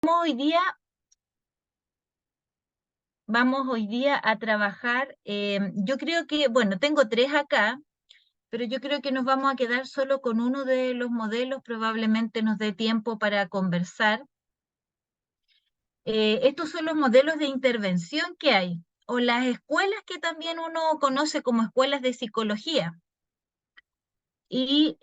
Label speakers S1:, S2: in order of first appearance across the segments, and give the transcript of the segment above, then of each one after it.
S1: hoy día, vamos hoy día a trabajar, yo creo que, bueno, tengo tres acá, pero yo creo que nos vamos a quedar solo con uno de los modelos, probablemente nos dé tiempo para conversar. Estos son los modelos de intervención que hay, o las escuelas que también uno conoce como escuelas de psicología. Y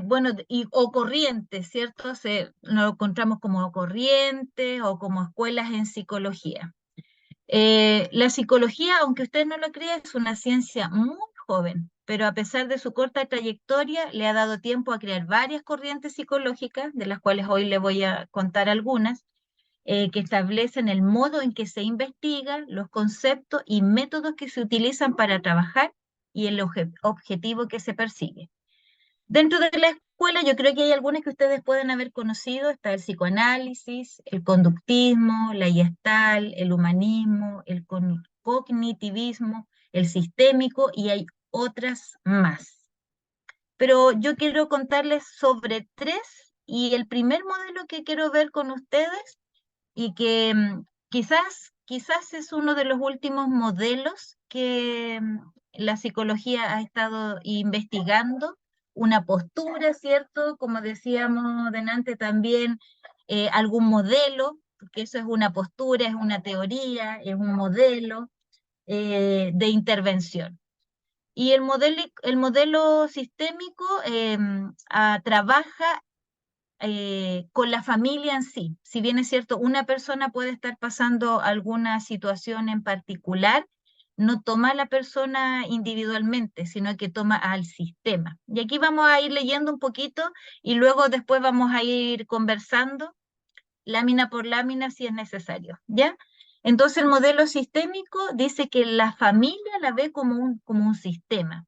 S1: bueno, o corrientes, ¿cierto? Nos encontramos como corrientes o como escuelas en psicología. La psicología, aunque usted no lo crea, es una ciencia muy joven, pero a pesar de su corta trayectoria, le ha dado tiempo a crear varias corrientes psicológicas, de las cuales hoy le voy a contar algunas, que establecen el modo en que se investiga, los conceptos y métodos que se utilizan para trabajar y el objetivo que se persigue. Dentro de la escuela, yo creo que hay algunas que ustedes pueden haber conocido. Está el psicoanálisis, el conductismo, la Gestalt, el humanismo, el cognitivismo, el sistémico y hay otras más. Pero yo quiero contarles sobre tres y el primer modelo que quiero ver con ustedes y que quizás es uno de los últimos modelos que la psicología ha estado investigando, una postura, ¿cierto? Como decíamos delante también, algún modelo, porque eso es una postura, es una teoría, es un modelo de intervención. Y el modelo sistémico trabaja con la familia en sí. Si bien es cierto, una persona puede estar pasando alguna situación en particular, no toma a la persona individualmente, sino que toma al sistema. Y aquí vamos a ir leyendo un poquito y luego después vamos a ir conversando lámina por lámina si es necesario, ¿ya? Entonces el modelo sistémico dice que la familia la ve como un sistema.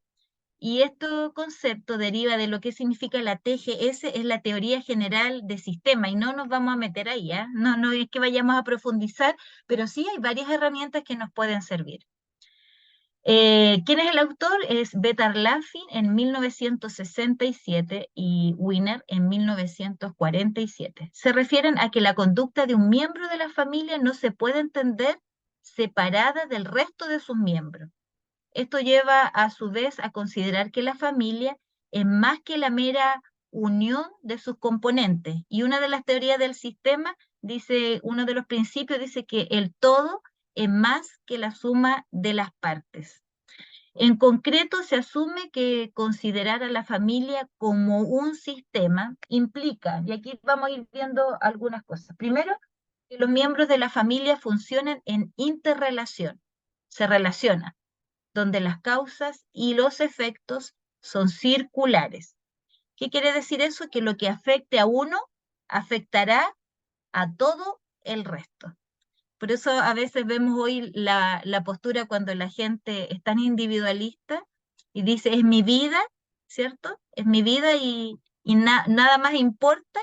S1: Y este concepto deriva de lo que significa la TGS, es la teoría general de sistema, y no nos vamos a meter ahí, ¿eh? No es que vayamos a profundizar, pero sí hay varias herramientas que nos pueden servir. ¿Quién es el autor? Es Betar Laffin en 1967 y Wiener en 1947. Se refieren a que la conducta de un miembro de la familia no se puede entender separada del resto de sus miembros. Esto lleva a su vez a considerar que la familia es más que la mera unión de sus componentes. Y una de las teorías del sistema dice, uno de los principios dice que el todo es más que la suma de las partes. En concreto, se asume que considerar a la familia como un sistema implica, y aquí vamos a ir viendo algunas cosas. Primero, que los miembros de la familia funcionan en interrelación, se relacionan donde las causas y los efectos son circulares. ¿Qué quiere decir eso? Que lo que afecte a uno afectará a todo el resto. Por eso a veces vemos hoy la postura cuando la gente es tan individualista y dice, es mi vida, ¿cierto? Es mi vida y nada más importa.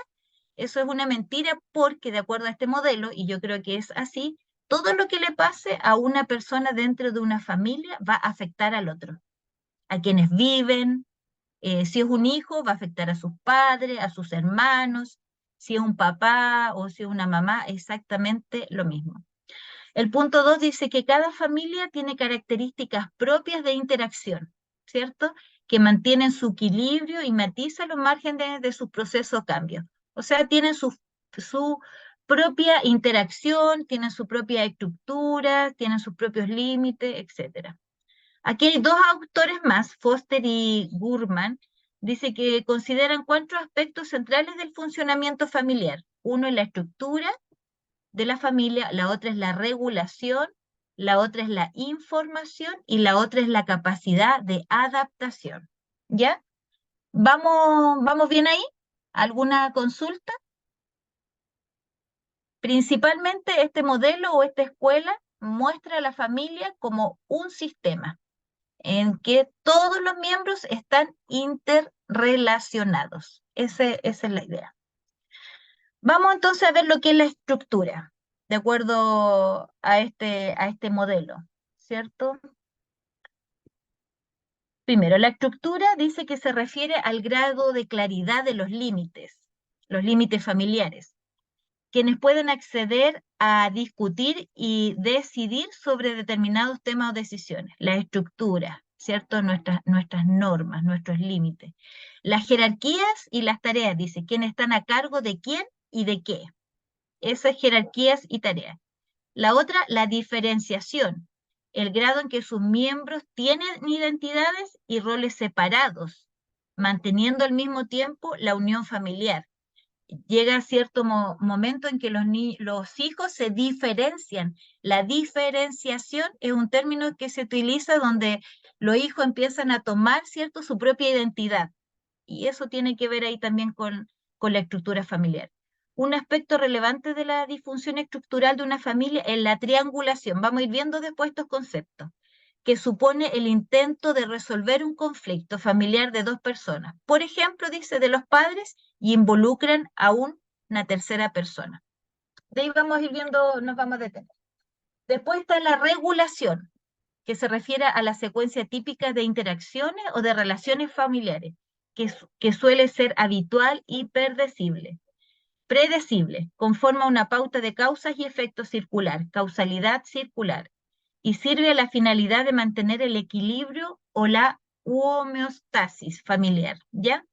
S1: Eso es una mentira porque de acuerdo a este modelo, y yo creo que es así, todo lo que le pase a una persona dentro de una familia va a afectar al otro, a quienes viven. Si es un hijo, va a afectar a sus padres, a sus hermanos. Si es un papá o si es una mamá, exactamente lo mismo. El punto 2 dice que cada familia tiene características propias de interacción, ¿cierto? Que mantienen su equilibrio y matizan los márgenes de sus procesos de cambio. O sea, tienen su propia interacción, tienen su propia estructura, tienen sus propios límites, etcétera. Aquí hay dos autores más, Foster y Gurman, dice que consideran cuatro aspectos centrales del funcionamiento familiar. Uno es la estructura de la familia, la otra es la regulación, la otra es la información y la otra es la capacidad de adaptación. ¿Ya? ¿Vamos bien ahí? ¿Alguna consulta? Principalmente este modelo o esta escuela muestra a la familia como un sistema en que todos los miembros están interrelacionados. Esa es la idea. Vamos entonces a ver lo que es la estructura, de acuerdo a este modelo, ¿cierto? Primero, la estructura dice que se refiere al grado de claridad de los límites familiares. quienes pueden acceder a discutir y decidir sobre determinados temas o decisiones, la estructura, ¿cierto? Nuestras normas, nuestros límites. Las jerarquías y las tareas, dice, quiénes están a cargo de quién y de qué. Esas jerarquías y tareas. La otra, la diferenciación, el grado en que sus miembros tienen identidades y roles separados, manteniendo al mismo tiempo la unión familiar. Llega cierto momento en que los hijos se diferencian. La diferenciación es un término que se utiliza donde los hijos empiezan a tomar, ¿cierto?, su propia identidad. Y eso tiene que ver ahí también con la estructura familiar. Un aspecto relevante de la disfunción estructural de una familia es la triangulación. Vamos a ir viendo después estos conceptos, que supone el intento de resolver un conflicto familiar de dos personas. Por ejemplo, dice, de los padres, y involucran a una tercera persona. De ahí vamos a ir viendo, nos vamos a detener. Después está la regulación, que se refiere a la secuencia típica de interacciones o de relaciones familiares, que suele ser habitual y predecible, conforma una pauta de causas y efectos circular, causalidad circular, y sirve a la finalidad de mantener el equilibrio o la homeostasis familiar, ¿ya?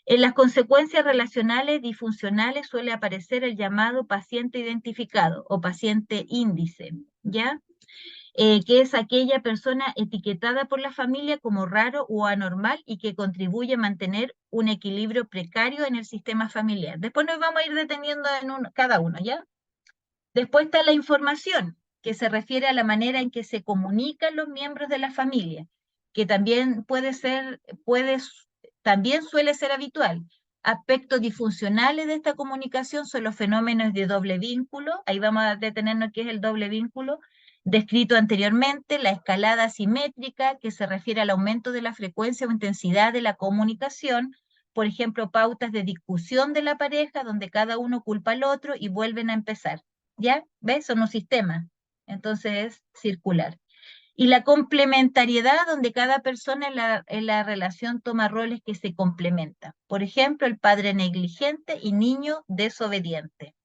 S1: En las consecuencias relacionales disfuncionales suele aparecer el llamado paciente identificado o paciente índice, ¿ya? Que es aquella persona etiquetada por la familia como raro o anormal y que contribuye a mantener un equilibrio precario en el sistema familiar. Después nos vamos a ir deteniendo en cada uno, ¿ya? Después está la información, que se refiere a la manera en que se comunican los miembros de la familia, que también también suele ser habitual. Aspectos disfuncionales de esta comunicación son los fenómenos de doble vínculo, ahí vamos a detenernos qué es el doble vínculo, descrito anteriormente, la escalada asimétrica, que se refiere al aumento de la frecuencia o intensidad de la comunicación, por ejemplo, pautas de discusión de la pareja, donde cada uno culpa al otro y vuelven a empezar. ¿Ya? ¿Ves? Son un sistema. Entonces es circular. Y la complementariedad, donde cada persona en la relación toma roles que se complementan. Por ejemplo, el padre negligente y niño desobediente.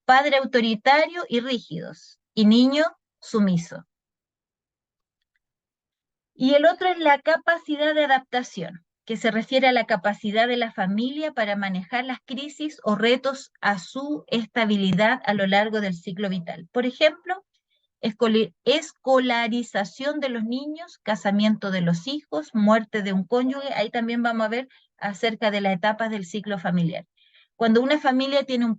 S1: Padre autoritario y rígidos. Y niño sumiso. Y el otro es la capacidad de adaptación, que se refiere a la capacidad de la familia para manejar las crisis o retos a su estabilidad a lo largo del ciclo vital. Por ejemplo, escolarización de los niños, casamiento de los hijos, muerte de un cónyuge. Ahí también vamos a ver acerca de las etapas del ciclo familiar. Cuando una familia tiene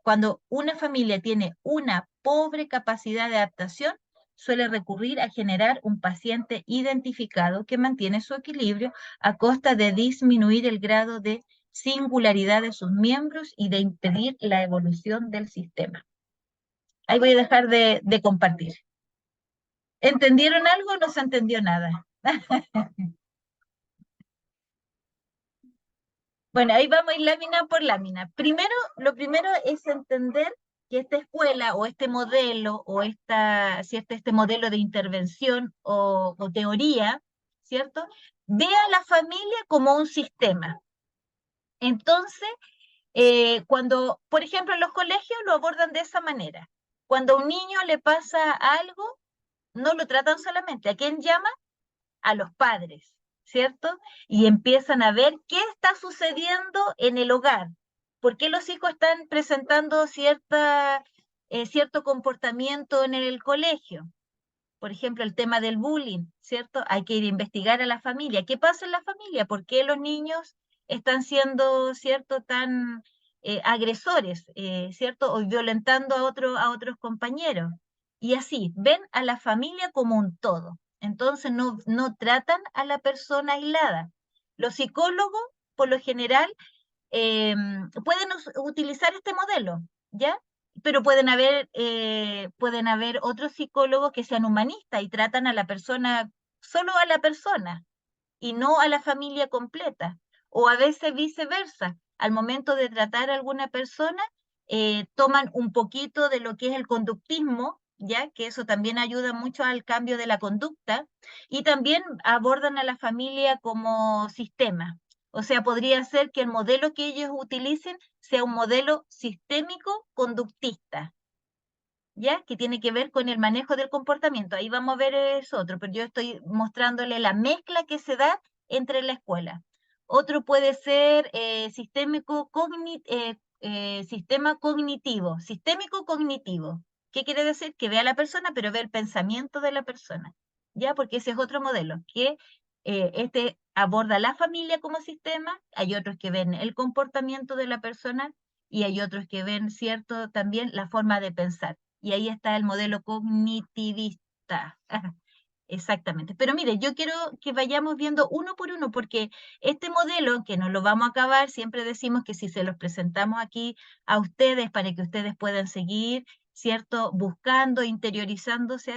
S1: cuando una familia tiene una pobre capacidad de adaptación, suele recurrir a generar un paciente identificado que mantiene su equilibrio a costa de disminuir el grado de singularidad de sus miembros y de impedir la evolución del sistema. Ahí voy a dejar de compartir. ¿Entendieron algo o no se entendió nada? Bueno, ahí vamos a ir lámina por lámina. Lo primero es entender que esta escuela o este modelo o ¿cierto? Este modelo de intervención o teoría, ¿cierto? Ve a la familia como un sistema. Entonces, cuando, por ejemplo, en los colegios lo abordan de esa manera. Cuando a un niño le pasa algo, no lo tratan solamente. ¿A quién llama? A los padres, ¿cierto? Y empiezan a ver qué está sucediendo en el hogar. ¿Por qué los hijos están presentando cierto comportamiento en el colegio? Por ejemplo, el tema del bullying, ¿cierto? Hay que ir a investigar a la familia. ¿Qué pasa en la familia? ¿Por qué los niños están siendo, ¿cierto?, tan agresores, ¿cierto? O violentando a otros compañeros. Y así, ven a la familia como un todo. Entonces no tratan a la persona aislada. Los psicólogos, por lo general, pueden utilizar este modelo, ¿ya? Pero pueden haber otros psicólogos que sean humanistas y tratan a la persona, solo a la persona, y no a la familia completa. O a veces viceversa. Al momento de tratar a alguna persona, toman un poquito de lo que es el conductismo, ya que eso también ayuda mucho al cambio de la conducta, y también abordan a la familia como sistema. O sea, podría ser que el modelo que ellos utilicen sea un modelo sistémico conductista, ¿ya? Que tiene que ver con el manejo del comportamiento. Ahí vamos a ver eso otro, pero yo estoy mostrándole la mezcla que se da entre la escuela. Otro puede ser sistema cognitivo, sistémico cognitivo. ¿Qué quiere decir? Que ve a la persona, pero ve el pensamiento de la persona, ¿ya? Porque ese es otro modelo, que este aborda la familia como sistema, hay otros que ven el comportamiento de la persona y hay otros que ven, ¿cierto?, también la forma de pensar. Y ahí está el modelo cognitivista. Exactamente. Pero mire, yo quiero que vayamos viendo uno por uno, porque este modelo, que no lo vamos a acabar, siempre decimos que si se los presentamos aquí a ustedes para que ustedes puedan seguir, ¿cierto? Buscando, interiorizándose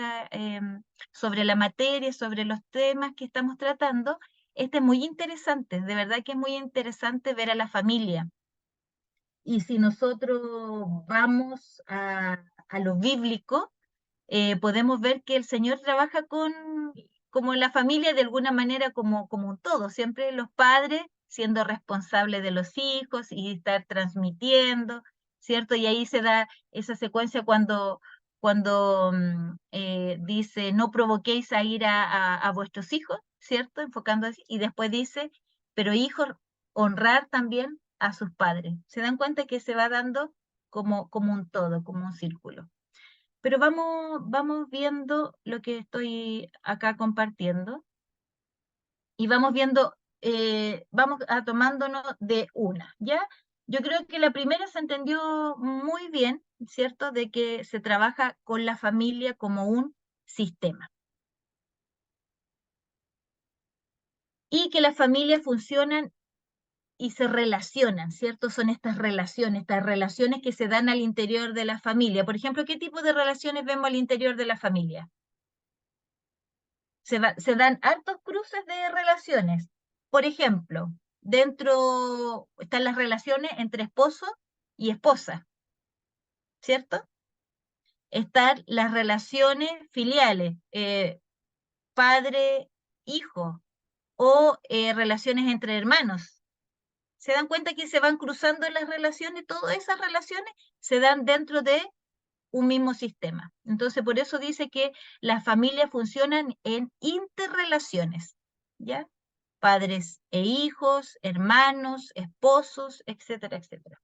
S1: sobre la materia, sobre los temas que estamos tratando. Este es muy interesante, de verdad que es muy interesante ver a la familia. Y si nosotros vamos a lo bíblico, podemos ver que el Señor trabaja como la familia de alguna manera como un todo, siempre los padres siendo responsables de los hijos y estar transmitiendo, ¿cierto? Y ahí se da esa secuencia cuando dice, no provoquéis a ir a vuestros hijos, ¿cierto? Enfocando así, y después dice, pero hijos, honrar también a sus padres. ¿Se dan cuenta que se va dando como un todo, como un círculo? Pero vamos viendo lo que estoy acá compartiendo y vamos viendo, vamos a tomándonos de una, ¿ya? Yo creo que la primera se entendió muy bien, ¿cierto? De que se trabaja con la familia como un sistema y que las familias funcionan y se relacionan, ¿cierto? Son estas relaciones que se dan al interior de la familia. Por ejemplo, ¿qué tipo de relaciones vemos al interior de la familia? Se dan hartos cruces de relaciones. Por ejemplo, dentro están las relaciones entre esposo y esposa, ¿cierto? Están las relaciones filiales, padre-hijo, o relaciones entre hermanos. ¿Se dan cuenta que se van cruzando las relaciones? Todas esas relaciones se dan dentro de un mismo sistema. Entonces, por eso dice que las familias funcionan en interrelaciones, ¿ya? Padres e hijos, hermanos, esposos, etcétera, etcétera.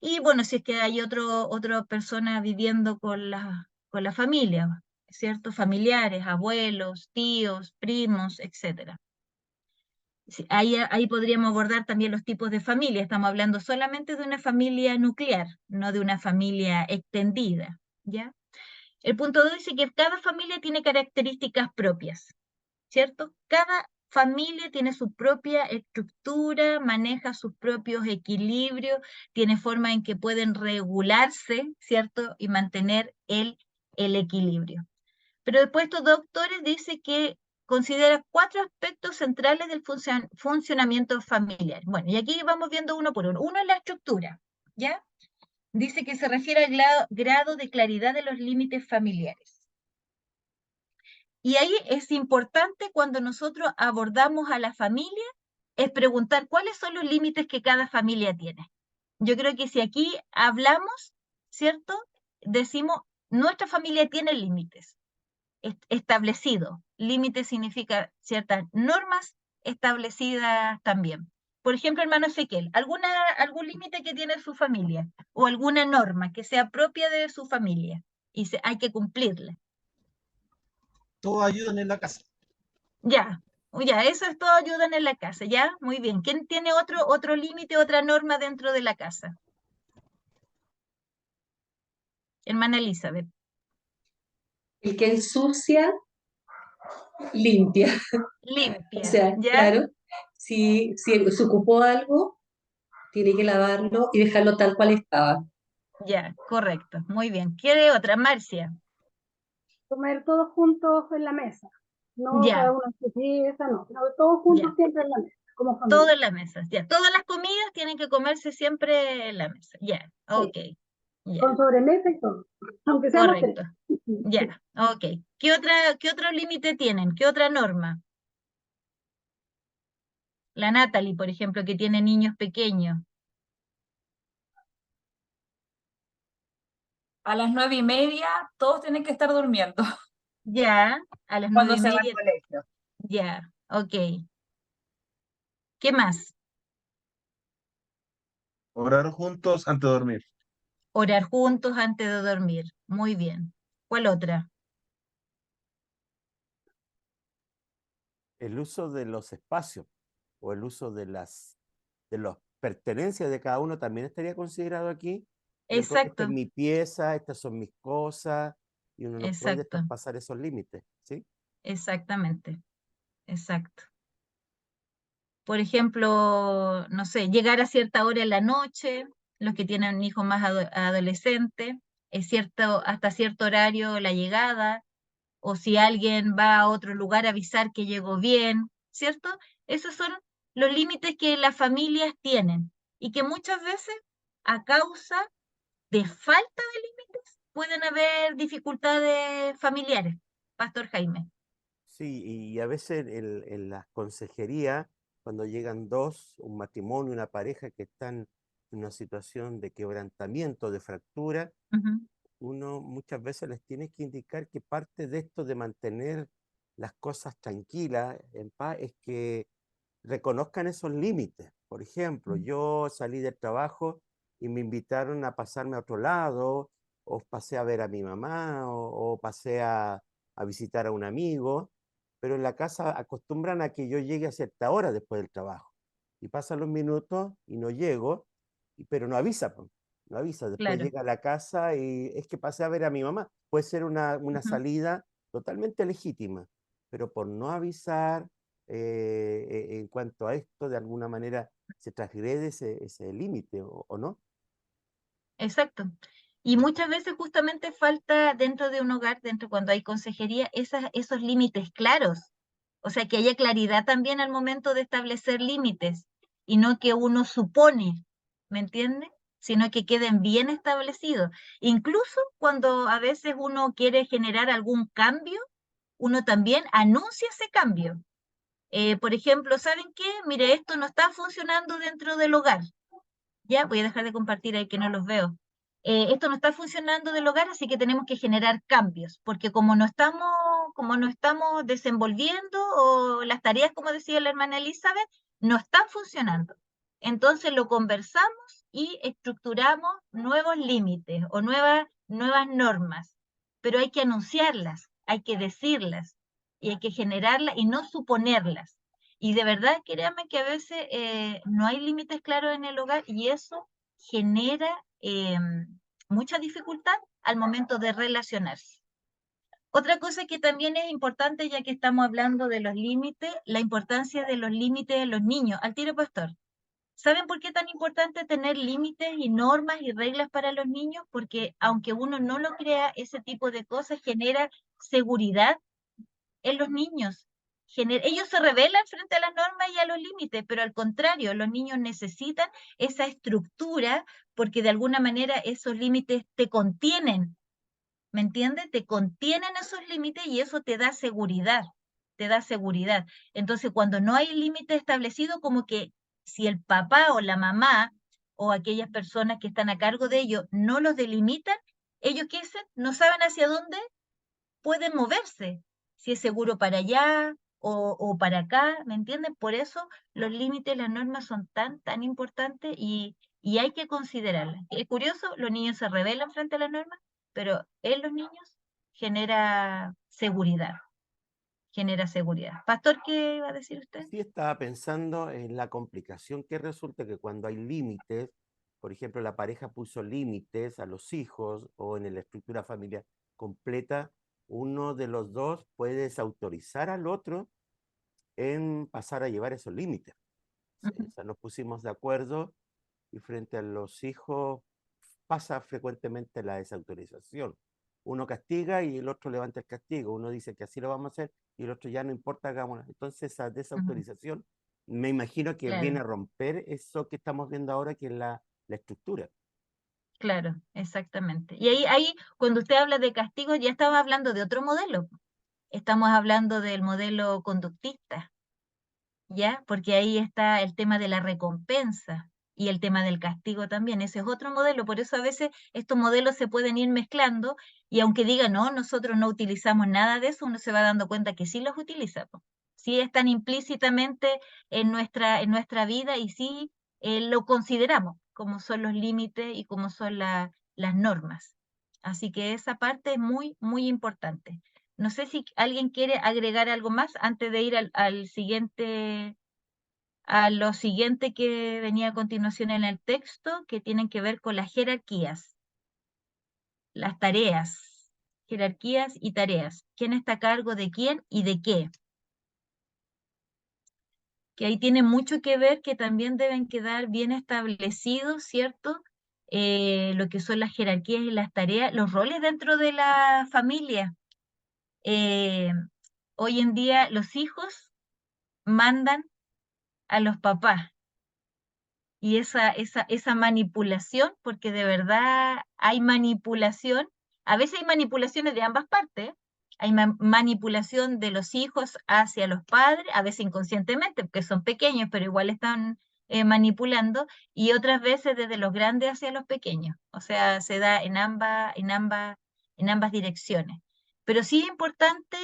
S1: Y bueno, si es que hay otra persona viviendo con la familia, ¿cierto? Familiares, abuelos, tíos, primos, etcétera. Sí, ahí podríamos abordar también los tipos de familia. Estamos hablando solamente de una familia nuclear, no de una familia extendida, ¿ya? El punto 2 dice que cada familia tiene características propias, ¿cierto? Cada familia tiene su propia estructura, maneja sus propios equilibrios, tiene forma en que pueden regularse, ¿cierto? Y mantener el equilibrio. Pero después estos doctores dicen que considera 4 aspectos centrales del funcionamiento familiar. Bueno, y aquí vamos viendo uno por uno. Uno es la estructura, ¿ya? Dice que se refiere al grado de claridad de los límites familiares. Y ahí es importante cuando nosotros abordamos a la familia, es preguntar cuáles son los límites que cada familia tiene. Yo creo que si aquí hablamos, ¿cierto? Decimos, nuestra familia tiene límites establecidos. Límites significa ciertas normas establecidas también. Por ejemplo, hermano Ezequiel, ¿algún límite que tiene su familia o alguna norma que sea propia de su familia y hay que cumplirla?
S2: Todos ayudan en la casa.
S1: Ya, ya, eso es todo, ayudan en la casa, ya, muy bien. ¿Quién tiene otro límite, otra norma dentro de la casa? Hermana Elizabeth.
S3: El que ensucia, limpia. O
S1: Limpia,
S3: sea,
S1: ¿ya?
S3: claro, si se ocupó algo, tiene que lavarlo y dejarlo tal cual estaba.
S1: Ya, correcto, muy bien. ¿Quiere otra, Marcia?
S4: Comer todos juntos en la mesa. No cada
S1: Ya,
S4: uno en su pieza, no, sino todos juntos
S1: ya.
S4: siempre en la mesa, como
S1: Todo
S4: familia.
S1: en la mesa, ya. Todas las comidas tienen que comerse siempre en la mesa, ya.
S4: Sí,
S1: Ok, ya,
S4: con sobremesa y todo, aunque seamos 3.
S1: correcto,
S4: Sí.
S1: ya, ok. ¿Qué otro límite tienen? ¿Qué otra norma? La Natalie, por ejemplo, que tiene niños pequeños.
S5: A las 9:30 todos tienen que estar durmiendo
S1: Ya, a las
S5: cuando
S1: nueve y
S5: se va al
S1: media,
S5: colegio.
S1: ya, ok. ¿Qué más?
S6: Orar juntos antes de dormir.
S1: Orar juntos antes de dormir. Muy bien. ¿Cuál otra?
S7: El uso de los espacios o el uso de las pertenencias de cada uno también estaría considerado aquí. Por ejemplo, esta es
S1: Exacto,
S7: mi pieza, estas son mis cosas, y uno no puede
S1: exacto,
S7: traspasar esos límites, ¿sí?
S1: exactamente, exacto. Por ejemplo, no sé, llegar a cierta hora en la noche, los que tienen hijos más adolescentes, es cierto, hasta cierto horario la llegada, o si alguien va a otro lugar avisar que llegó bien, ¿cierto? Esos son los límites que las familias tienen y que muchas veces a causa de falta de límites pueden haber dificultades familiares, Pastor Jaime.
S7: Sí, y a veces en las consejerías, cuando llegan dos, un matrimonio, una pareja que están en una situación de quebrantamiento, de fractura,
S1: Ujú,
S7: uno muchas veces les tiene que indicar que parte de esto de mantener las cosas tranquilas, en paz, es que reconozcan esos límites. Por ejemplo, yo salí del trabajo y me invitaron a pasarme a otro lado, o pasé a ver a mi mamá, o pasé a visitar a un amigo, pero en la casa acostumbran a que yo llegue a cierta hora después del trabajo. Y pasan los minutos y no llego, pero no avisa, po, no avisa. Después
S1: claro.
S7: llega a la casa y es que pasé a ver a mi mamá. Puede ser una
S1: Ujú.
S7: salida totalmente legítima, pero por no avisar, en cuanto a esto, de alguna manera se transgrede ese límite, o no.
S1: Exacto. Y muchas veces justamente falta dentro de un hogar, dentro cuando hay consejería, esos límites claros. O sea, que haya claridad también al momento de establecer límites y no que uno supone, ¿me entiende? Sino que queden bien establecidos. Incluso cuando a veces uno quiere generar algún cambio, uno también anuncia ese cambio. Por ejemplo, ¿saben qué? Mire, esto no está funcionando dentro del hogar. Ya, voy a dejar de compartir ahí que no los veo. Esto no está funcionando del hogar, así que tenemos que generar cambios, porque como no estamos desenvolviendo, o las tareas, como decía la hermana Elizabeth, no están funcionando. Entonces lo conversamos y estructuramos nuevos límites o nuevas normas, pero hay que anunciarlas, hay que decirlas, y hay que generarlas y no suponerlas. Y de verdad, créanme que a veces no hay límites claros en el hogar y eso genera mucha dificultad al momento de relacionarse. Otra cosa que también es importante, ya que estamos hablando de los límites, la importancia de los límites de los niños. Al tiro, pastor. ¿Saben por qué es tan importante tener límites y normas y reglas para los niños? Porque aunque uno no lo crea, ese tipo de cosas genera seguridad en los niños. Ellos se rebelan frente a las normas y a los límites, pero al contrario, los niños necesitan esa estructura porque de alguna manera esos límites te contienen, ¿me entiendes? Te contienen esos límites y eso te da seguridad, te da seguridad. Entonces, cuando no hay límite establecido, como que si el papá o la mamá o aquellas personas que están a cargo de ellos no los delimitan, ellos qué hacen, no saben hacia dónde pueden moverse, si es seguro para allá o para acá, ¿me entienden? Por eso los límites, las normas son tan importantes y hay que considerarlas. Es curioso, los niños se rebelan frente a las normas, pero en los niños genera seguridad, genera seguridad. Pastor, ¿qué iba a decir usted?
S7: Sí, estaba pensando en la complicación que resulta que cuando hay límites, por ejemplo, la pareja puso límites a los hijos o en la estructura familiar completa, uno de los dos puede desautorizar al otro en pasar a llevar esos límites. O sea, nos pusimos de acuerdo y frente a los hijos pasa frecuentemente la desautorización. Uno castiga y el otro levanta el castigo. Uno dice que así lo vamos a hacer y el otro ya no importa, hagámoslo. Entonces esa desautorización me imagino que viene
S1: Claro,
S7: a romper eso que estamos viendo ahora, que es la estructura.
S1: claro, exactamente. Y ahí, cuando usted habla de castigos, ya estaba hablando de otro modelo. Estamos hablando del modelo conductista. ¿ya? Porque ahí está el tema de la recompensa y el tema del castigo también. Ese es otro modelo, por eso a veces estos modelos se pueden ir mezclando y aunque digan, no, nosotros no utilizamos nada de eso, uno se va dando cuenta que sí los utiliza, po. Sí están implícitamente en nuestra vida y sí lo consideramos como son los límites y como son las normas. Así que esa parte es muy, muy importante. No sé si alguien quiere agregar algo más antes de ir al siguiente, a lo siguiente que venía a continuación en el texto, que tienen que ver con las jerarquías, las tareas, jerarquías y tareas. ¿Quién está a cargo de quién y de qué? Que ahí tiene mucho que ver, que también deben quedar bien establecidos, ¿cierto? Lo que son las jerarquías y las tareas, los roles dentro de la familia. Eh, Hoy en día los hijos mandan a los papás y esa manipulación, porque de verdad hay manipulación, a veces hay manipulaciones de ambas partes, hay manipulación de los hijos hacia los padres, a veces inconscientemente, porque son pequeños, pero igual están manipulando, y otras veces desde los grandes hacia los pequeños, o sea, se da en ambas direcciones. Pero sí es importante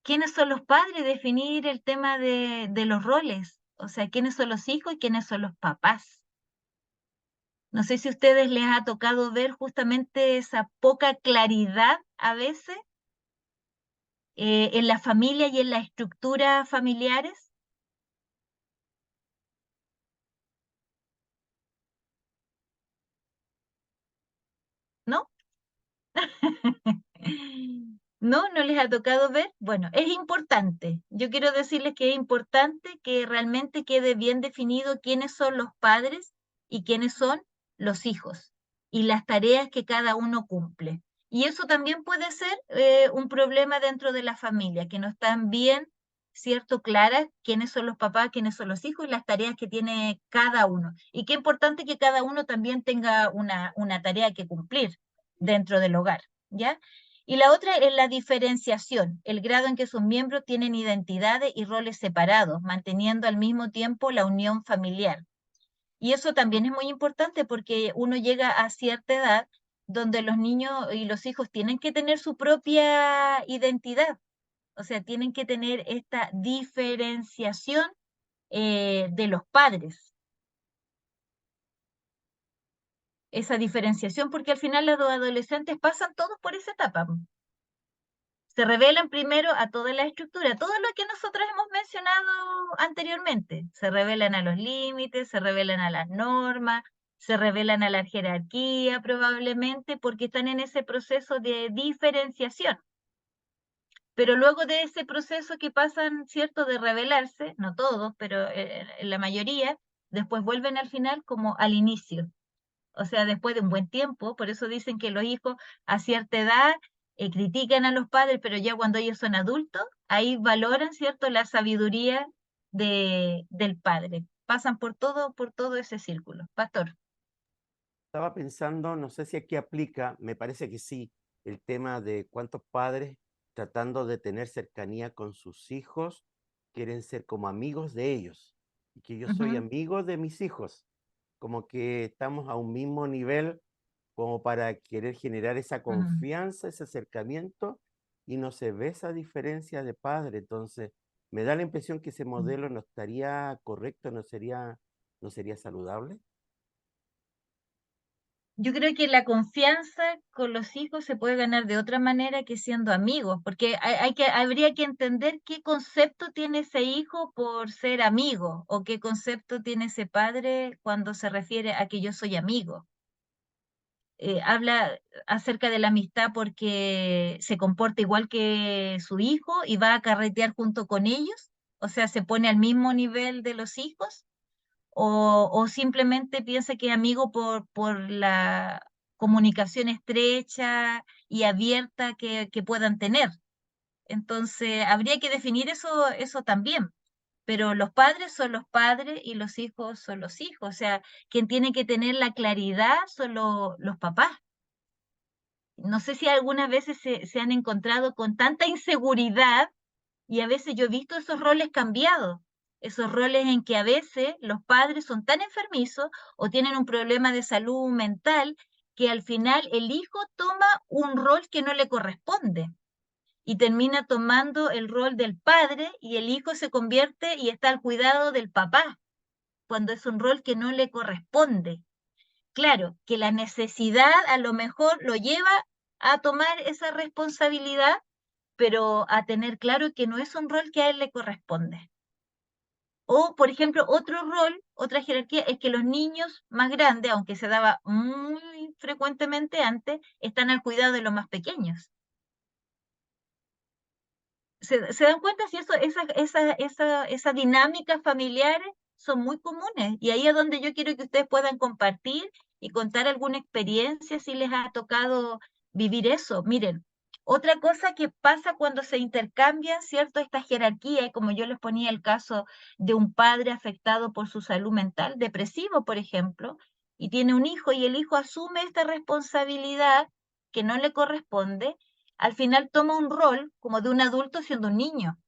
S1: quiénes son los padres, definir el tema de los roles, o sea, quiénes son los hijos y quiénes son los papás. No sé si a ustedes les ha tocado ver justamente esa poca claridad a veces en la familia y en las estructuras familiares, ¿no? ¿No? ¿No les ha tocado ver? Bueno, es importante. Yo quiero decirles que es importante que realmente quede bien definido quiénes son los padres y quiénes son los hijos y las tareas que cada uno cumple. Y eso también puede ser un problema dentro de la familia, que no están bien, ¿cierto? Claras quiénes son los papás, quiénes son los hijos y las tareas que tiene cada uno. Y qué importante que cada uno también tenga una tarea que cumplir dentro del hogar, ¿ya? Y la otra es la diferenciación, el grado en que sus miembros tienen identidades y roles separados, manteniendo al mismo tiempo la unión familiar. Y eso también es muy importante porque uno llega a cierta edad donde los niños y los hijos tienen que tener su propia identidad, o sea, tienen que tener esta diferenciación de los padres, esa diferenciación, porque al final los adolescentes pasan todos por esa etapa. Se revelan primero a toda la estructura, todo lo que nosotros hemos mencionado anteriormente. Se revelan a los límites, se revelan a las normas, se revelan a la jerarquía probablemente porque están en ese proceso de diferenciación. Pero luego de ese proceso que pasan, ¿cierto?, de revelarse, no todos, pero la mayoría, después vuelven al final como al inicio. O sea, después de un buen tiempo, por eso dicen que los hijos a cierta edad critican a los padres, pero ya cuando ellos son adultos, ahí valoran, ¿cierto?, la sabiduría del padre. Pasan por todo ese círculo. Pastor.
S7: Estaba pensando, no sé si aquí aplica, me parece que sí, el tema de cuántos padres tratando de tener cercanía con sus hijos quieren ser como amigos de ellos y que yo soy
S1: Ujú,
S7: amigo de mis hijos, como que estamos a un mismo nivel como para querer generar esa
S1: ujú,
S7: confianza, ese acercamiento y no se ve esa diferencia de padre. Entonces, me da la impresión que ese
S1: ujú.
S7: modelo no estaría correcto, no sería saludable.
S1: Yo creo que la confianza con los hijos se puede ganar de otra manera que siendo amigos, porque habría que entender qué concepto tiene ese hijo por ser amigo o qué concepto tiene ese padre cuando se refiere a que yo soy amigo. Habla acerca de la amistad porque se comporta igual que su hijo y va a carretear junto con ellos, o sea, se pone al mismo nivel de los hijos o simplemente piensa que es amigo por la comunicación estrecha y abierta que puedan tener. Entonces, habría que definir eso también. Pero los padres son los padres y los hijos son los hijos. O sea, quien tiene que tener la claridad son los papás. No sé si algunas veces se han encontrado con tanta inseguridad Y a veces yo he visto esos roles cambiados, esos roles en que a veces los padres son tan enfermizos o tienen un problema de salud mental que al final el hijo toma un rol que no le corresponde y termina tomando el rol del padre y el hijo se convierte y está al cuidado del papá, cuando es un rol que no le corresponde. Claro, que la necesidad a lo mejor lo lleva a tomar esa responsabilidad, pero a tener claro que no es un rol que a él le corresponde. O, por ejemplo, otro rol, otra jerarquía, es que los niños más grandes, aunque se daba muy frecuentemente antes, están al cuidado de los más pequeños. ¿Se dan cuenta si esas dinámicas familiares son muy comunes? Y ahí es donde yo quiero que ustedes puedan compartir y contar alguna experiencia si les ha tocado vivir eso. Miren, otra cosa que pasa cuando se intercambian, ¿cierto? Esta jerarquía, y como yo les ponía el caso de un padre afectado por su salud mental, depresivo, por ejemplo, y tiene un hijo y el hijo asume esta responsabilidad que no le corresponde, al final toma un rol como de un adulto siendo un niño.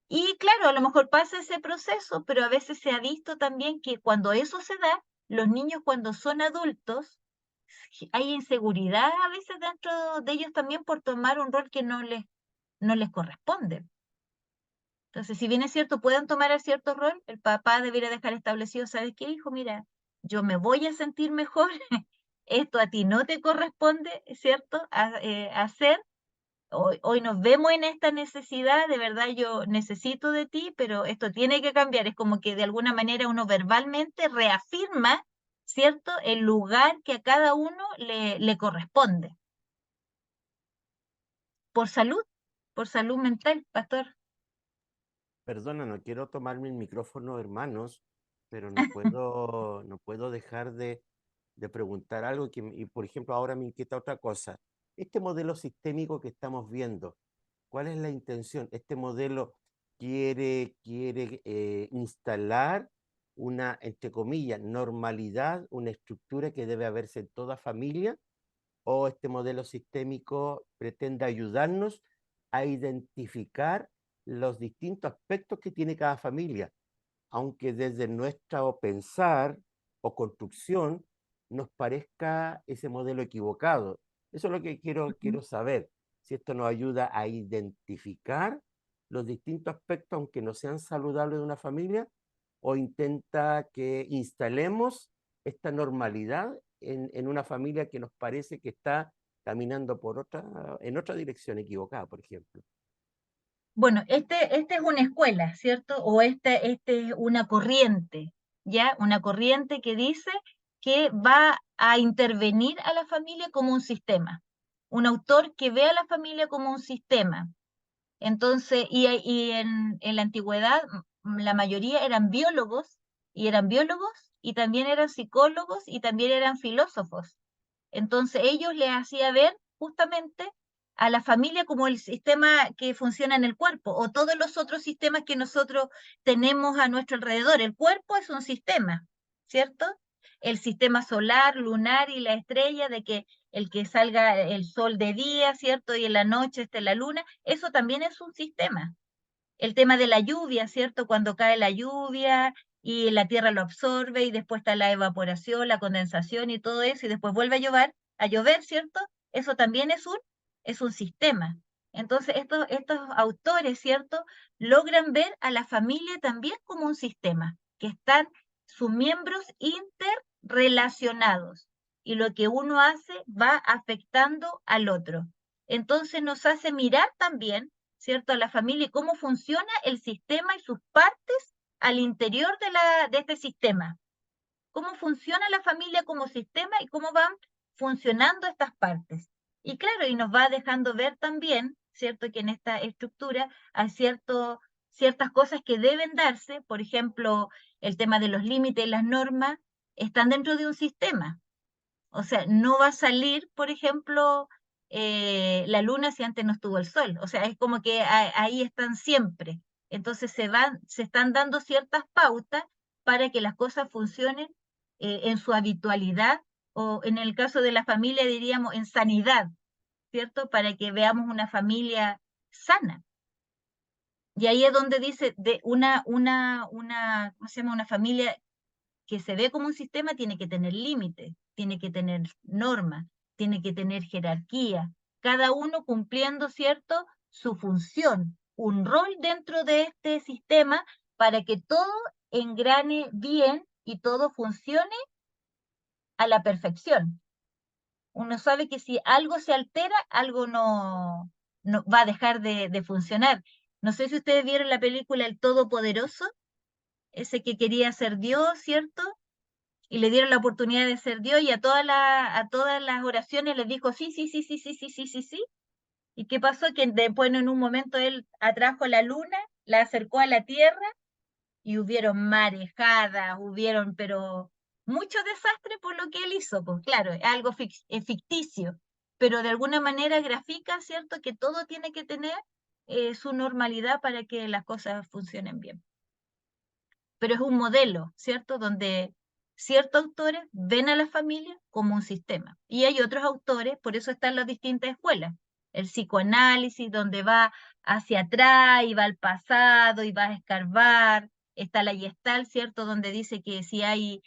S1: Y claro, a lo mejor pasa ese proceso, pero a veces se ha visto también que cuando eso se da, los niños cuando son adultos, hay inseguridad a veces dentro de ellos también por tomar un rol que no les corresponde. Entonces, si bien es cierto, pueden tomar el cierto rol, el papá debería dejar establecido, ¿sabes qué, hijo? Mira, yo me voy a sentir mejor, esto a ti no te corresponde, ¿cierto? Hacer. Hoy nos vemos en esta necesidad, de verdad yo necesito de ti, pero esto tiene que cambiar. Es como que de alguna manera uno verbalmente reafirma, ¿cierto?, el lugar que a cada uno le corresponde. Por salud mental, pastor.
S7: Perdona, no quiero tomarme el micrófono, hermanos, pero no puedo dejar de preguntar algo y por ejemplo, ahora me inquieta otra cosa. Este modelo sistémico que estamos viendo, ¿cuál es la intención? ¿Este modelo quiere instalar una, entre comillas, normalidad, una estructura que debe haberse en toda familia? ¿O este modelo sistémico pretende ayudarnos a identificar los distintos aspectos que tiene cada familia, aunque desde nuestro pensar o construcción nos parezca ese modelo equivocado? Eso es lo que quiero saber, si esto nos ayuda a identificar los distintos aspectos, aunque no sean saludables de una familia, o intenta que instalemos esta normalidad en una familia que nos parece que está caminando en otra dirección equivocada, por ejemplo.
S1: Bueno, este es una escuela, ¿cierto? O este es una corriente, ¿ya? Una corriente que dice que va a intervenir a la familia como un sistema. Un autor que ve a la familia como un sistema. Entonces, y en la antigüedad, la mayoría eran biólogos y también eran psicólogos y también eran filósofos. Entonces, ellos les hacía ver justamente a la familia como el sistema que funciona en el cuerpo o todos los otros sistemas que nosotros tenemos a nuestro alrededor. El cuerpo es un sistema, ¿cierto? El sistema solar, lunar y la estrella, de que el que salga el sol de día, ¿cierto? Y en la noche esté la luna, eso también es un sistema. El tema de la lluvia, ¿cierto? Cuando cae la lluvia y la tierra lo absorbe y después está la evaporación, la condensación y todo eso, y después vuelve a llover, ¿cierto? Eso también es un sistema. Entonces, estos autores, ¿cierto? Logran ver a la familia también como un sistema, que están sus miembros interrelacionados y lo que uno hace va afectando al otro. Entonces nos hace mirar también, ¿cierto?, a la familia y cómo funciona el sistema y sus partes al interior de este sistema. Cómo funciona la familia como sistema y cómo van funcionando estas partes. Y claro, y nos va dejando ver también, ¿cierto?, que en esta estructura hay ciertas cosas que deben darse, por ejemplo, el tema de los límites y las normas, están dentro de un sistema. O sea, no va a salir, por ejemplo, la luna si antes no estuvo el sol. O sea, es como que ahí están siempre. Entonces se están dando ciertas pautas para que las cosas funcionen en su habitualidad o en el caso de la familia diríamos en sanidad, ¿cierto? Para que veamos una familia sana. Y ahí es donde dice de ¿cómo se llama? Una familia que se ve como un sistema tiene que tener límites, tiene que tener normas, tiene que tener jerarquía, cada uno cumpliendo, ¿cierto?, su función, un rol dentro de este sistema para que todo engrane bien y todo funcione a la perfección. Uno sabe que si algo se altera, algo no va a dejar de funcionar. No sé si ustedes vieron la película El Todopoderoso, ese que quería ser Dios, ¿cierto? Y le dieron la oportunidad de ser Dios y a todas las oraciones les dijo sí, sí, sí, sí, sí, sí, sí, sí, sí. ¿Y qué pasó? Que después en un momento él atrajo la luna, la acercó a la tierra y hubieron marejadas, hubieron, pero mucho desastre por lo que él hizo, pues claro, es algo ficticio, pero de alguna manera grafica, ¿cierto?, que todo tiene que tener su normalidad para que las cosas funcionen bien. Pero es un modelo, ¿cierto?, donde ciertos autores ven a la familia como un sistema. Y hay otros autores, por eso están las distintas escuelas. El psicoanálisis, donde va hacia atrás y va al pasado y va a escarbar. Está la Gestalt, ¿cierto?, donde dice que si hay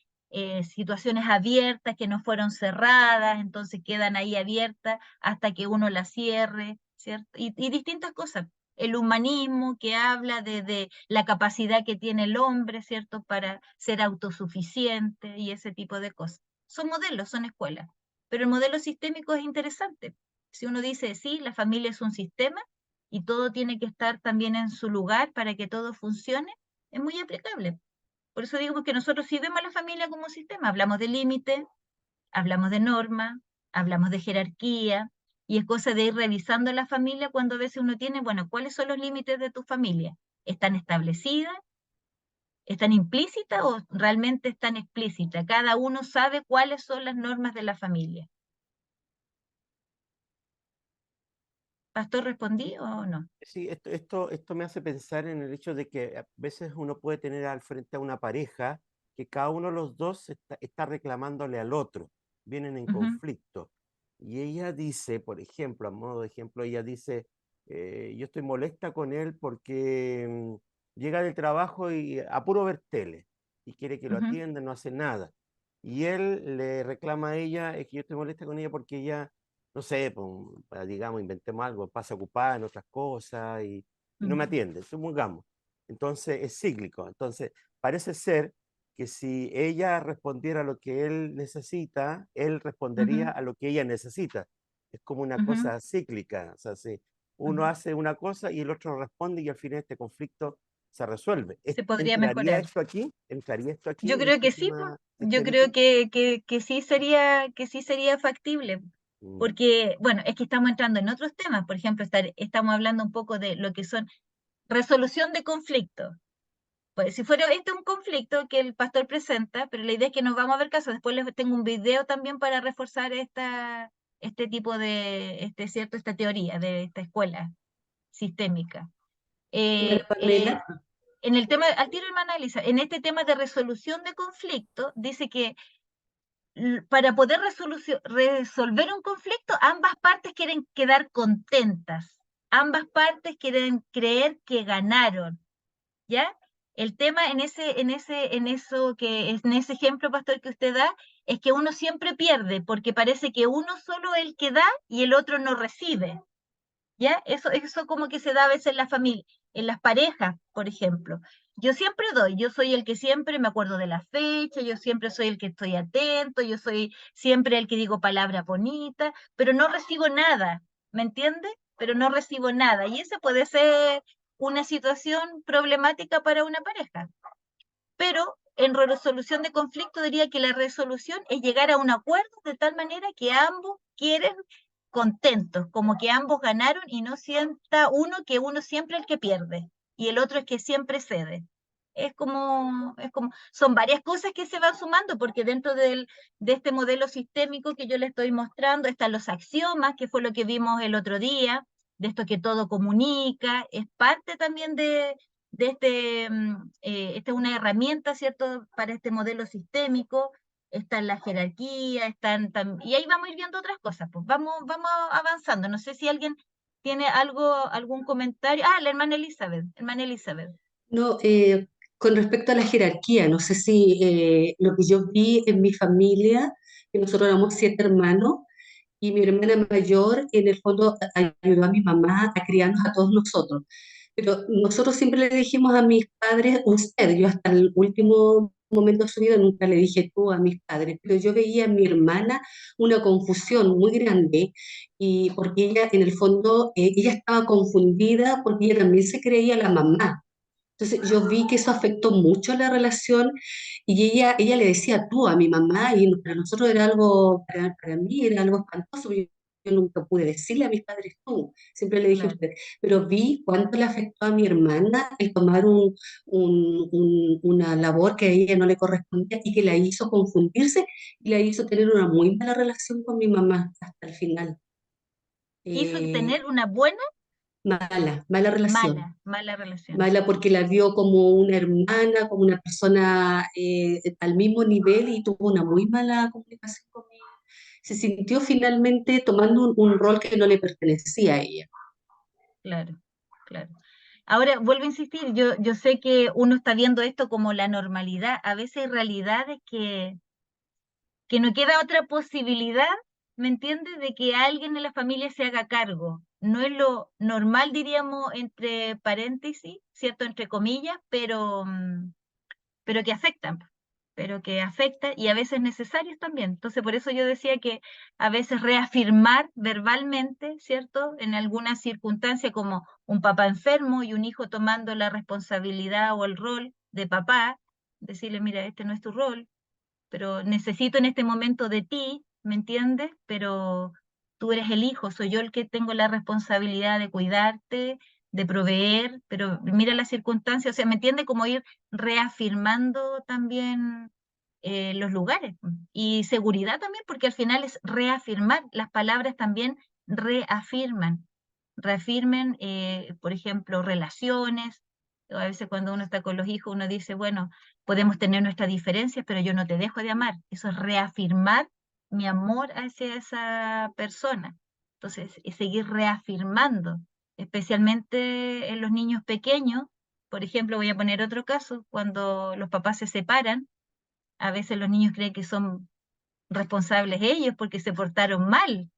S1: situaciones abiertas que no fueron cerradas, entonces quedan ahí abiertas hasta que uno las cierre, ¿cierto? Y distintas cosas. El humanismo que habla de la capacidad que tiene el hombre, ¿cierto?, para ser autosuficiente y ese tipo de cosas. Son modelos, son escuelas, pero el modelo sistémico es interesante. Si uno dice, sí, la familia es un sistema y todo tiene que estar también en su lugar para que todo funcione, es muy aplicable. Por eso digo que nosotros sí vemos a la familia como un sistema, hablamos de límites, hablamos de norma, hablamos de jerarquía, y es cosa de ir revisando la familia cuando a veces uno tiene, bueno, ¿cuáles son los límites de tu familia? ¿Están establecidas? ¿Están implícitas o realmente están explícitas? Cada uno sabe cuáles son las normas de la familia. ¿Pastor, respondí o no?
S7: Sí, esto me hace pensar en el hecho de que a veces uno puede tener al frente a una pareja que cada uno de los dos está reclamándole al otro, vienen en
S1: Ujú,
S7: conflicto. Y ella dice, por ejemplo, a modo de ejemplo, ella dice, yo estoy molesta con él porque llega del trabajo y a puro ver tele y quiere que lo
S1: ujú,
S7: atiendan, no hace nada. Y él le reclama a ella, es que yo estoy molesta con ella porque ella no sé, digamos, inventemos algo, pasa ocupada en otras cosas y no me
S1: ujú,
S7: atiende, supongamos. Entonces es cíclico. Entonces parece ser que si ella respondiera a lo que él necesita, él respondería
S1: ujú,
S7: a lo que ella necesita. Es como una
S1: ujú,
S7: cosa cíclica. O sea, si uno
S1: ujú.
S7: hace una cosa y el otro responde y al final este conflicto se resuelve.
S1: Se podría
S7: ¿Entraría
S1: mejorar.
S7: esto aquí? ¿Entraría esto aquí
S1: Yo
S7: en
S1: creo
S7: este
S1: que sí, pues.
S7: tema
S1: Yo creo
S7: sistémico?
S1: que sí sería factible.
S7: Mm.
S1: Porque, bueno, es que estamos entrando en otros temas, por ejemplo, estamos hablando un poco de lo que son resolución de conflictos. Pues si fuera este un conflicto que el pastor presenta, pero la idea es que nos vamos a ver casos, después les tengo un video también para reforzar este tipo de, cierto, esta teoría de esta escuela sistémica.
S3: Bueno,
S1: Eh, eh,
S3: Pamela,
S1: en el tema, al tiro hermana Elisa, en este tema de resolución de conflicto, dice que para poder resolver un conflicto, ambas partes quieren quedar contentas, ambas partes quieren creer que ganaron, ¿ya? El tema en ese ejemplo, pastor, que usted da, es que uno siempre pierde, porque parece que uno solo es el que da y el otro no recibe. ¿Ya? Eso como que se da a veces en la familia, en las parejas, por ejemplo. Yo siempre doy, yo soy el que siempre me acuerdo de la fecha, yo siempre soy el que estoy atento, yo soy siempre el que digo palabras bonitas, pero no recibo nada, ¿me entiende? Pero no recibo nada. Y esa puede ser una situación problemática para una pareja. Pero en resolución de conflicto diría que la resolución es llegar a un acuerdo de tal manera que ambos quieren contentos, como que ambos ganaron y no sienta uno que uno siempre es el que pierde y el otro es que siempre cede. Son varias cosas que se van sumando porque dentro de este modelo sistémico que yo le estoy mostrando están los axiomas, que fue lo que vimos el otro día, de esto que todo comunica, es parte también esta es una herramienta, ¿cierto?, para este modelo sistémico, está en la jerarquía, y ahí vamos a ir viendo otras cosas, pues vamos avanzando. No sé si alguien ¿Tiene algún comentario? Ah, la hermana Elizabeth,
S3: No, con respecto a la jerarquía, no sé si lo que yo vi en mi familia, que nosotros éramos 7 hermanos, y mi hermana mayor en el fondo ayudó a mi mamá a criarnos a todos nosotros. Pero nosotros siempre le dijimos a mis padres, usted, yo hasta el último momento de su vida nunca le dije tú a mis padres, pero yo veía en mi hermana una confusión muy grande, y porque ella en el fondo, ella estaba confundida porque ella también se creía la mamá. Entonces yo vi que eso afectó mucho a la relación, y ella le decía tú a mi mamá, y para nosotros era algo, para mí era algo espantoso. Yo nunca pude decirle a mis padres tú, siempre le dije
S1: claro.
S3: usted, pero vi cuánto le afectó a mi hermana el tomar una labor que a ella no le correspondía y que la hizo confundirse y la hizo tener una muy mala relación con mi mamá hasta el final.
S1: Hizo
S3: Eh,
S1: tener una buena,
S3: mala relación.
S1: mala relación.
S3: Mala porque la vio como una hermana, como una persona al mismo nivel, y tuvo una muy mala comunicación conmigo. Se sintió finalmente tomando un rol que no le pertenecía a ella.
S1: Claro, claro. Ahora, vuelvo a insistir, yo sé que uno está viendo esto como la normalidad, a veces hay realidades que no queda otra posibilidad, ¿me entiendes?, de que alguien en la familia se haga cargo. No es lo normal, diríamos, entre paréntesis, ¿cierto?, entre comillas, pero que afectan, pero que afectan y a veces necesarios también. Entonces, por eso yo decía que a veces reafirmar verbalmente, ¿cierto?, en alguna circunstancia como un papá enfermo y un hijo tomando la responsabilidad o el rol de papá, decirle, mira, este no es tu rol, pero necesito en este momento de ti, ¿me entiendes? Pero tú eres el hijo, soy yo el que tengo la responsabilidad de cuidarte, de proveer, pero mira las circunstancias, o sea, ¿me entiendes? Como ir reafirmando también los lugares y seguridad también, porque al final es reafirmar, las palabras también reafirmen, por ejemplo, relaciones. A veces cuando uno está con los hijos, uno dice, bueno, podemos tener nuestras diferencias, pero yo no te dejo de amar. Eso es reafirmar mi amor hacia esa persona. Entonces, es seguir reafirmando, especialmente en los niños pequeños. Por ejemplo, voy a poner otro caso, cuando los papás se separan, a veces los niños creen que son responsables ellos porque se portaron mal.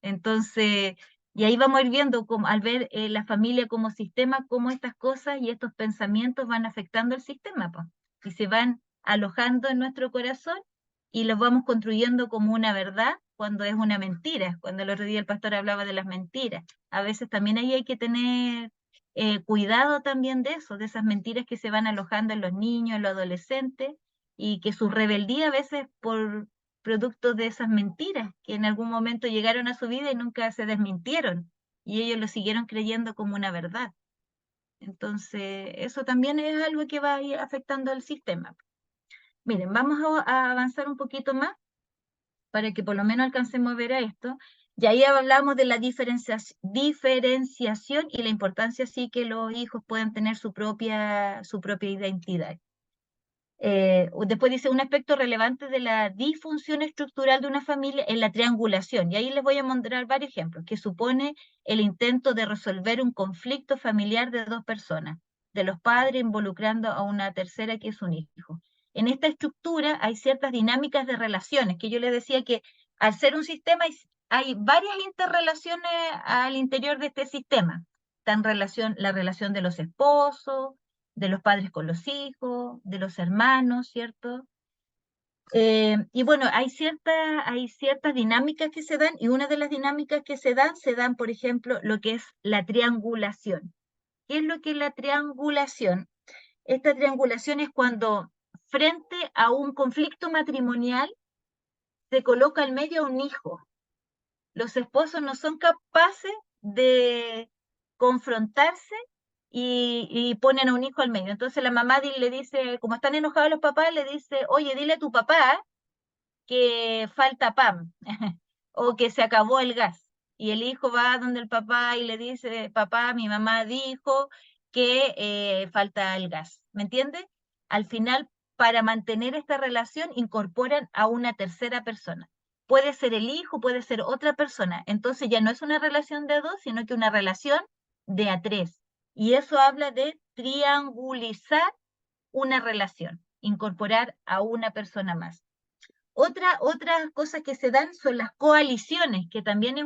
S1: Entonces, y ahí vamos a ir viendo, como, al ver la familia como sistema, cómo estas cosas y estos pensamientos van afectando el sistema, po, y se van alojando en nuestro corazón y los vamos construyendo como una verdad cuando es una mentira. Cuando el otro día el pastor hablaba de las mentiras, a veces también ahí hay que tener cuidado también de eso, de esas mentiras que se van alojando en los niños, en los adolescentes, y que su rebeldía a veces por producto de esas mentiras que en algún momento llegaron a su vida y nunca se desmintieron, y ellos lo siguieron creyendo como una verdad. Entonces, eso también es algo que va a ir afectando al sistema. Miren, vamos a avanzar un poquito más para que por lo menos alcancemos a ver a esto. Y ahí hablamos de la diferenciación y la importancia sí que los hijos puedan tener su propia identidad. Después dice, un aspecto relevante de la disfunción estructural de una familia es la triangulación, y ahí les voy a mostrar varios ejemplos, que supone el intento de resolver un conflicto familiar de dos personas, de los padres involucrando a una tercera que es un hijo. En esta estructura hay ciertas dinámicas de relaciones, que yo les decía que al ser un sistema hay varias interrelaciones al interior de este sistema. La relación de los esposos, de los padres con los hijos, de los hermanos, ¿cierto? Y bueno, hay ciertas dinámicas que se dan, y una de las dinámicas que se dan, por ejemplo, lo que es la triangulación. ¿Qué es lo que es la triangulación? Esta triangulación es cuando frente a un conflicto matrimonial se coloca al medio a un hijo. Los esposos no son capaces de confrontarse y ponen a un hijo al medio. Entonces la mamá le dice, como están enojados los papás, le dice, oye, dile a tu papá que falta pan o que se acabó el gas. Y el hijo va donde el papá y le dice, papá, mi mamá dijo que falta el gas. ¿Me entiendes? Al final, para mantener esta relación, incorporan a una tercera persona. puede ser el hijo, puede ser otra persona. Entonces ya no es una relación de a dos, sino que una relación de a tres. Y eso habla de triangulizar una relación, incorporar a una persona más. Otras cosas que se dan son las coaliciones, que también es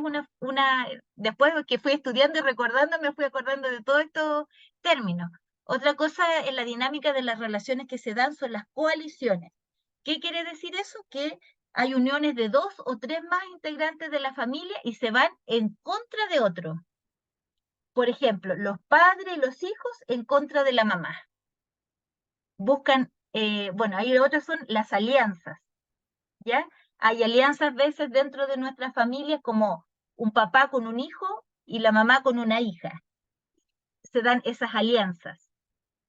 S1: después que fui estudiando y recordando, me fui acordando de todos estos términos. Otra cosa en la dinámica de las relaciones que se dan son las coaliciones. ¿Qué quiere decir eso? Que hay uniones de 2 o 3 más integrantes de la familia y se van en contra de otro. Por ejemplo, los padres y los hijos en contra de la mamá. Buscan, bueno, ahí otras son las alianzas, ¿ya? Hay alianzas a veces dentro de nuestra familia como un papá con un hijo y la mamá con una hija. Se dan esas alianzas,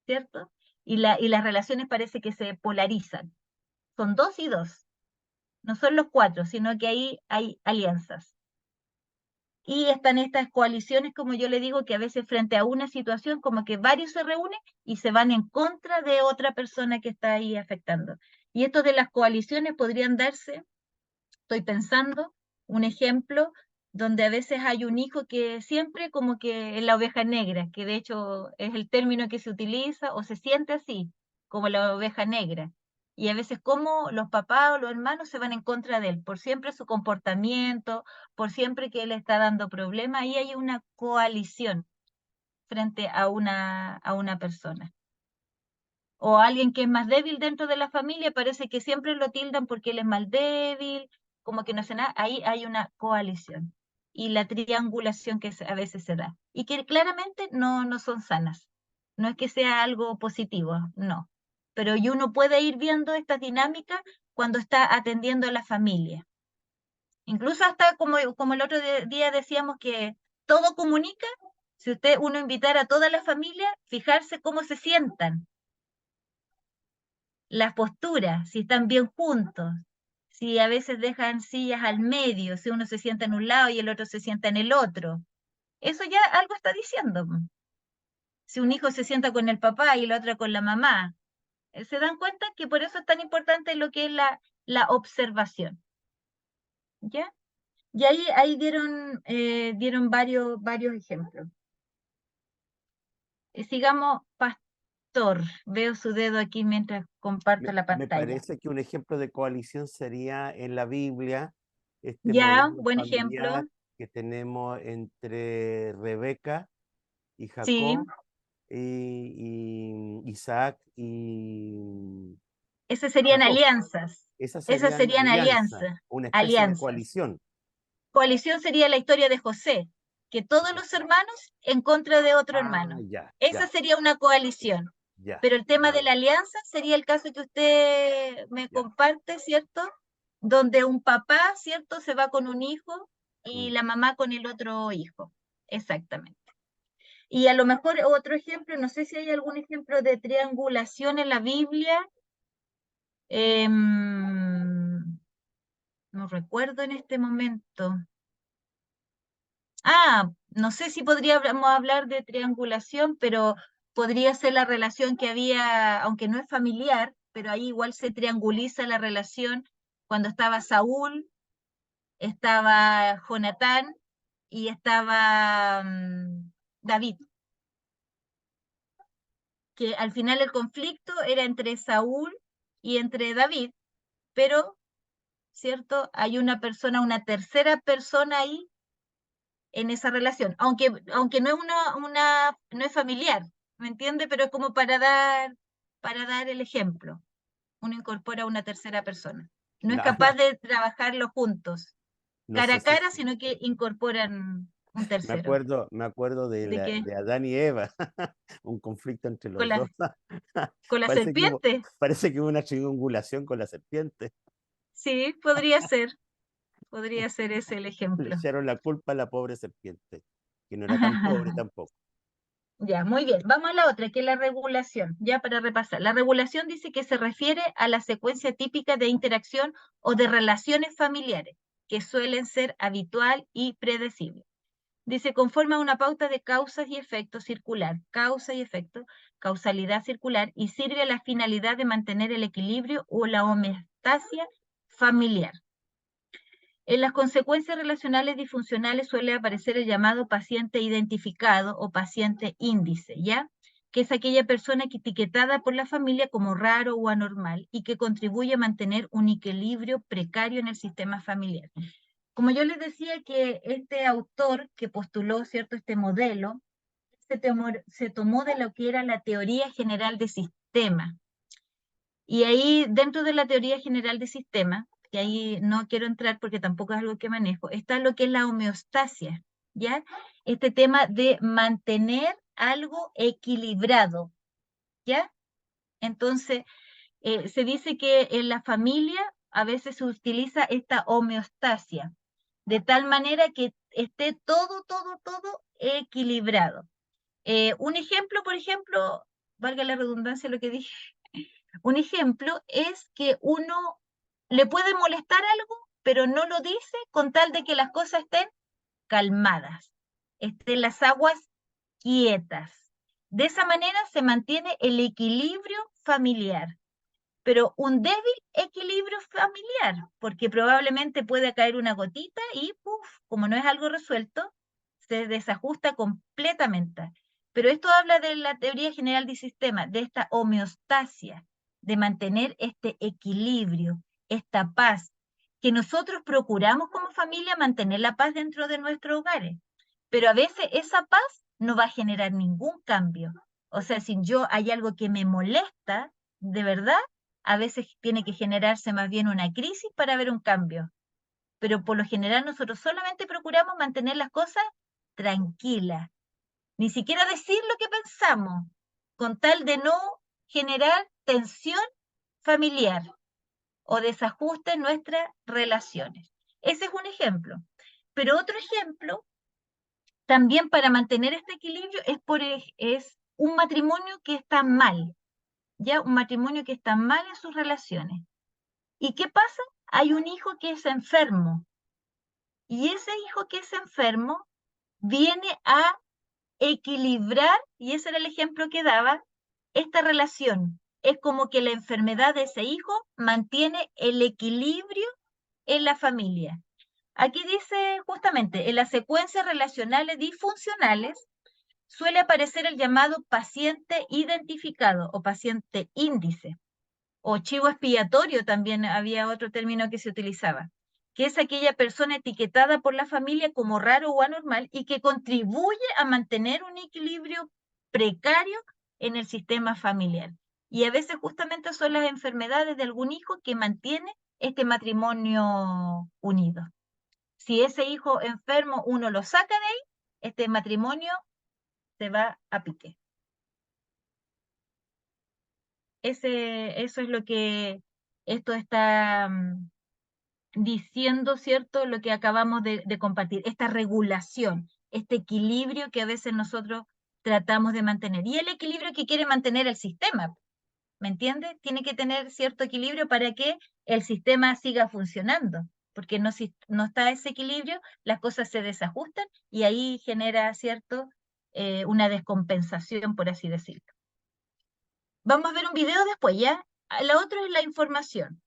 S1: ¿cierto? Y las relaciones parece que se polarizan. Son 2 y 2. No son los 4, sino que ahí hay alianzas. Y están estas coaliciones, como yo le digo, que a veces frente a una situación como que varios se reúnen y se van en contra de otra persona que está ahí afectando. Y esto de las coaliciones podrían darse, estoy pensando, un ejemplo donde a veces hay un hijo que siempre como que es la oveja negra, que de hecho es el término que se utiliza o se siente así, como la oveja negra. Y a veces como los papás o los hermanos se van en contra de él, por siempre su comportamiento, por siempre que él está dando problemas, ahí hay una coalición frente a una persona. O alguien que es más débil dentro de la familia, parece que siempre lo tildan porque él es más débil, como que no sé nada, ahí hay una coalición. Y la triangulación que a veces se da. Y que claramente no son sanas. No es que sea algo positivo, no. Pero y uno puede ir viendo esta dinámica cuando está atendiendo a la familia. Incluso hasta como el otro día decíamos que todo comunica, si uno invitara a toda la familia, fijarse cómo se sientan, las posturas, si están bien juntos, si a veces dejan sillas al medio, si uno se sienta en un lado y el otro se sienta en el otro. Eso ya algo está diciendo. Si un hijo se sienta con el papá y el otro con la mamá, se dan cuenta que por eso es tan importante lo que es la observación. ¿Ya? Y ahí dieron varios ejemplos. Sigamos, Pastor. Veo su dedo aquí mientras comparto la
S7: Me
S1: pantalla.
S7: parece que un ejemplo de coalición sería en la Biblia, este
S1: Ya,
S7: modelo
S1: buen
S7: familiar
S1: ejemplo.
S7: que tenemos entre Rebeca y
S1: Sí,
S7: Jacob, y Isaac y
S1: esas serían
S7: Jacob.
S1: alianzas.
S7: Esas
S1: Esas
S7: serían
S1: serían
S7: alianzas,
S1: alianzas.
S7: una especie de
S1: Alianzas.
S7: coalición.
S1: Coalición sería la historia de José, que todos los hermanos en contra de otro hermano.
S7: Ya,
S1: Esa sería una coalición.
S7: ya.
S1: Pero el tema
S7: ya,
S1: de la alianza sería el caso que usted me comparte, ¿cierto? Donde un papá, ¿cierto? Se va con un hijo y la mamá con el otro hijo. Exactamente. Y a lo mejor otro ejemplo, no sé si hay algún ejemplo de triangulación en la Biblia. No recuerdo en este momento. No sé si podríamos hablar de triangulación, pero podría ser la relación que había, aunque no es familiar, pero ahí igual se trianguliza la relación cuando estaba Saúl, estaba Jonatán y estaba David. Que al final el conflicto era entre Saúl y entre David, pero, ¿cierto? Hay una persona, una tercera persona ahí en esa relación, aunque no es no es familiar, ¿me entiende? Pero es como para dar el ejemplo. Uno incorpora a una tercera persona. No es capaz de trabajarlo juntos,
S7: no
S1: cara
S7: sé
S1: a
S7: si
S1: cara, sino que incorporan un tercero.
S7: me acuerdo
S1: ¿De qué?
S7: de Adán y Eva, un conflicto entre
S1: Con
S7: los dos.
S1: con la serpiente.
S7: Parece que hubo una triangulación con la serpiente.
S1: Sí, podría ser ese el
S7: Le
S1: ejemplo.
S7: echaron la culpa a la pobre serpiente, que no era tan pobre tampoco.
S1: Ya, muy bien. Vamos a la otra, que es la regulación. Ya para repasar. La regulación dice que se refiere a la secuencia típica de interacción o de relaciones familiares, que suelen ser habitual y predecible. Dice, conforma una pauta de causas y efectos circular, causa y efecto, causalidad circular, y sirve a la finalidad de mantener el equilibrio o la homeostasia familiar. En las consecuencias relacionales disfuncionales suele aparecer el llamado paciente identificado o paciente índice, ¿ya? Que es aquella persona que etiquetada por la familia como raro o anormal y que contribuye a mantener un equilibrio precario en el sistema familiar. Como yo les decía que este autor que postuló, ¿cierto?, este modelo, se tomó de lo que era la teoría general de sistema. Y ahí, dentro de la teoría general de sistema, que ahí no quiero entrar porque tampoco es algo que manejo, está lo que es la homeostasia, ¿ya? Este tema de mantener algo equilibrado, ¿ya? Entonces, se dice que en la familia a veces se utiliza esta homeostasia, de tal manera que esté todo equilibrado. Un ejemplo, por ejemplo, valga la redundancia lo que dije, un ejemplo es que uno le puede molestar algo, pero no lo dice con tal de que las cosas estén calmadas, estén las aguas quietas. De esa manera se mantiene el equilibrio familiar, pero un débil equilibrio familiar, porque probablemente puede caer una gotita y, ¡puf!, como no es algo resuelto, se desajusta completamente. Pero esto habla de la teoría general del sistema, de esta homeostasia, de mantener este equilibrio, esta paz, que nosotros procuramos como familia mantener la paz dentro de nuestros hogares, pero a veces esa paz no va a generar ningún cambio. O sea, si yo hay algo que me molesta, de verdad, a veces tiene que generarse más bien una crisis para ver un cambio. Pero por lo general nosotros solamente procuramos mantener las cosas tranquilas, ni siquiera decir lo que pensamos, con tal de no generar tensión familiar o desajuste en nuestras relaciones. Ese es un ejemplo. Pero otro ejemplo, también para mantener este equilibrio, es un matrimonio que está mal, ya un matrimonio que está mal en sus relaciones. ¿Y qué pasa? Hay un hijo que es enfermo, y ese hijo que es enfermo viene a equilibrar, y ese era el ejemplo que daba, esta relación. Es como que la enfermedad de ese hijo mantiene el equilibrio en la familia. Aquí dice justamente, en las secuencias relacionales disfuncionales suele aparecer el llamado paciente identificado o paciente índice, o chivo expiatorio, también había otro término que se utilizaba, que es aquella persona etiquetada por la familia como raro o anormal y que contribuye a mantener un equilibrio precario en el sistema familiar. Y a veces justamente son las enfermedades de algún hijo que mantiene este matrimonio unido. Si ese hijo enfermo uno lo saca de ahí, este matrimonio se va a pique. Eso es lo que esto está diciendo, ¿cierto? Lo que acabamos de compartir, esta regulación, este equilibrio que a veces nosotros tratamos de mantener. Y el equilibrio que quiere mantener el sistema, ¿me entiendes? Tiene que tener cierto equilibrio para que el sistema siga funcionando, porque si no está ese equilibrio, las cosas se desajustan y ahí genera, ¿cierto?, una descompensación, por así decirlo. Vamos a ver un video después, ¿ya? La otra es la información.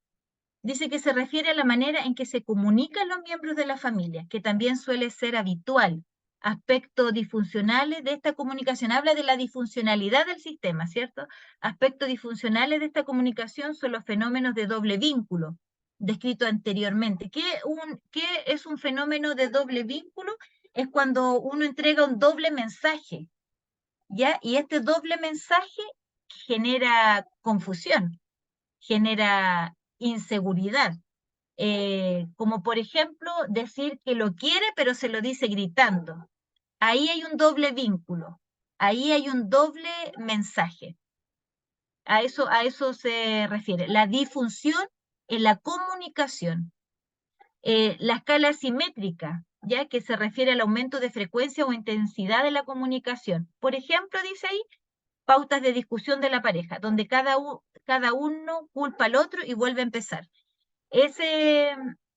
S1: Dice que se refiere a la manera en que se comunican los miembros de la familia, que también suele ser habitual. Aspectos disfuncionales de esta comunicación, habla de la disfuncionalidad del sistema, ¿cierto? Aspectos disfuncionales de esta comunicación son los fenómenos de doble vínculo, descrito anteriormente. ¿Qué es un fenómeno de doble vínculo? Es cuando uno entrega un doble mensaje, ¿ya? Y este doble mensaje genera confusión, genera inseguridad, como por ejemplo decir que lo quiere pero se lo dice gritando. Ahí hay un doble vínculo, ahí hay un doble mensaje. A eso se refiere, la disfunción en la comunicación. La escala simétrica, ya que se refiere al aumento de frecuencia o intensidad de la comunicación. Por ejemplo, dice ahí, pautas de discusión de la pareja, donde cada uno culpa al otro y vuelve a empezar.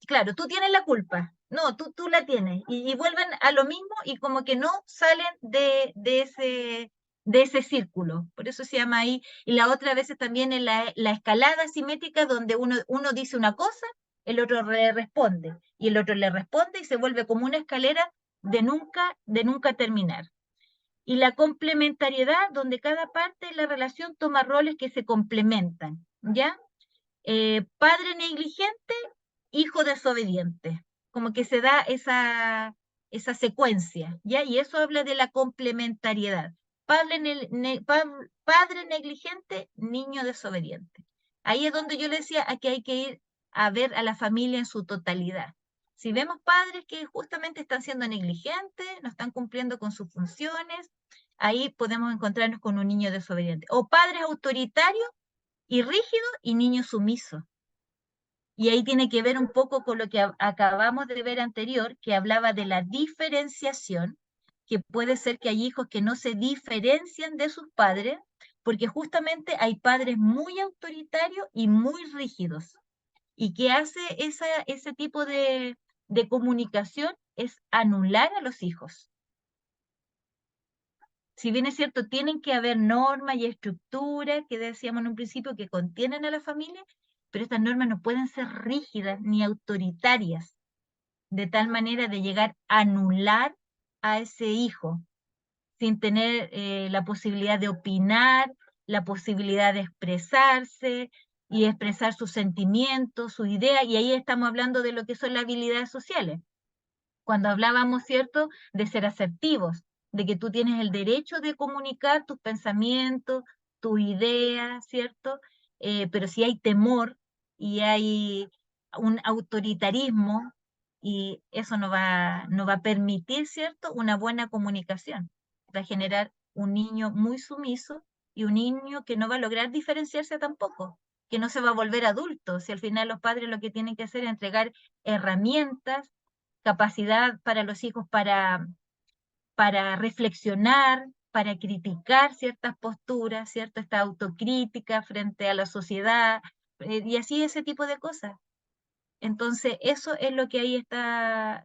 S1: Claro, tú tienes la culpa, no, tú la tienes, y vuelven a lo mismo y como que no salen de ese círculo, por eso se llama ahí. Y la otra veces también en la escalada simétrica, donde uno dice una cosa el otro le responde, y el otro le responde y se vuelve como una escalera de nunca terminar. Y la complementariedad, donde cada parte de la relación toma roles que se complementan, ¿ya? Padre negligente, hijo desobediente, como que se da esa secuencia, ¿ya? Y eso habla de la complementariedad. Padre negligente, niño desobediente. Ahí es donde yo le decía, aquí hay que ir a ver a la familia en su totalidad. Si vemos padres que justamente están siendo negligentes, no están cumpliendo con sus funciones, ahí podemos encontrarnos con un niño desobediente. O padres autoritarios y rígidos y niños sumisos. Y ahí tiene que ver un poco con lo que acabamos de ver anterior, que hablaba de la diferenciación, que puede ser que hay hijos que no se diferencian de sus padres, porque justamente hay padres muy autoritarios y muy rígidos. ¿Y qué hace ese tipo de comunicación? Es anular a los hijos. Si bien es cierto, tienen que haber normas y estructuras que decíamos en un principio que contienen a la familia, pero estas normas no pueden ser rígidas ni autoritarias, de tal manera de llegar a anular a ese hijo, sin tener la posibilidad de opinar, la posibilidad de expresarse y expresar sus sentimientos, sus ideas, y ahí estamos hablando de lo que son las habilidades sociales. Cuando hablábamos, ¿cierto?, de ser asertivos, de que tú tienes el derecho de comunicar tus pensamientos, tus ideas, ¿cierto? Pero si hay temor y hay un autoritarismo, y eso no va a permitir, ¿cierto?, una buena comunicación. Va a generar un niño muy sumiso y un niño que no va a lograr diferenciarse tampoco, que no se va a volver adulto, si al final los padres lo que tienen que hacer es entregar herramientas, capacidad para los hijos para reflexionar, para criticar ciertas posturas, ¿cierto? Esta autocrítica frente a la sociedad, y así ese tipo de cosas. Entonces, eso es lo que ahí está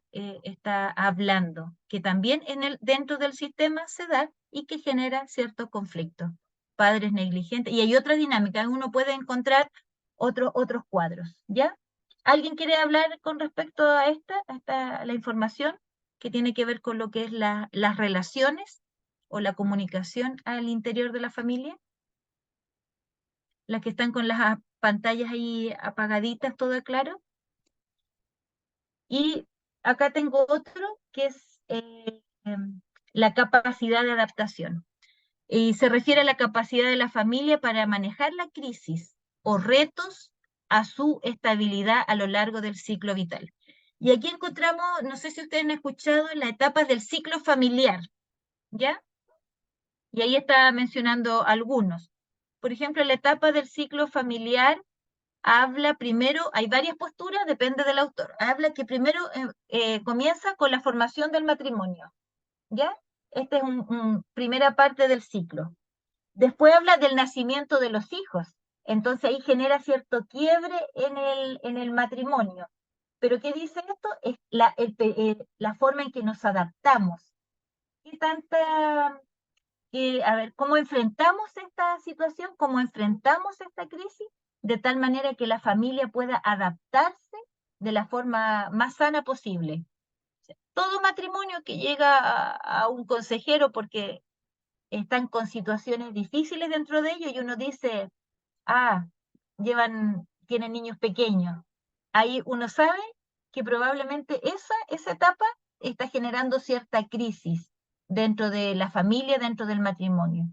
S1: hablando, que también dentro del sistema se da y que genera ciertos conflictos. Padres negligentes, y hay otra dinámica, uno puede encontrar otros cuadros, ¿ya? ¿Alguien quiere hablar con respecto a la información que tiene que ver con lo que es las relaciones o la comunicación al interior de la familia? Las que están con las pantallas ahí apagaditas, ¿todo claro? Y acá tengo otro que es la capacidad de adaptación. Y se refiere a la capacidad de la familia para manejar la crisis o retos a su estabilidad a lo largo del ciclo vital. Y aquí encontramos, no sé si ustedes han escuchado, la etapa del ciclo familiar, ¿ya? Y ahí está mencionando algunos. Por ejemplo, la etapa del ciclo familiar habla primero, hay varias posturas, depende del autor. Habla que primero comienza con la formación del matrimonio, ¿ya? Esta es una primera parte del ciclo. Después habla del nacimiento de los hijos. Entonces ahí genera cierto quiebre en el matrimonio. Pero ¿qué dice esto? Es la forma en que nos adaptamos. ¿Qué tanta a ver, cómo enfrentamos esta situación, cómo enfrentamos esta crisis, de tal manera que la familia pueda adaptarse de la forma más sana posible? Todo matrimonio que llega a un consejero porque están con situaciones difíciles dentro de ellos y uno dice, tienen niños pequeños. Ahí uno sabe que probablemente esa etapa está generando cierta crisis dentro de la familia, dentro del matrimonio.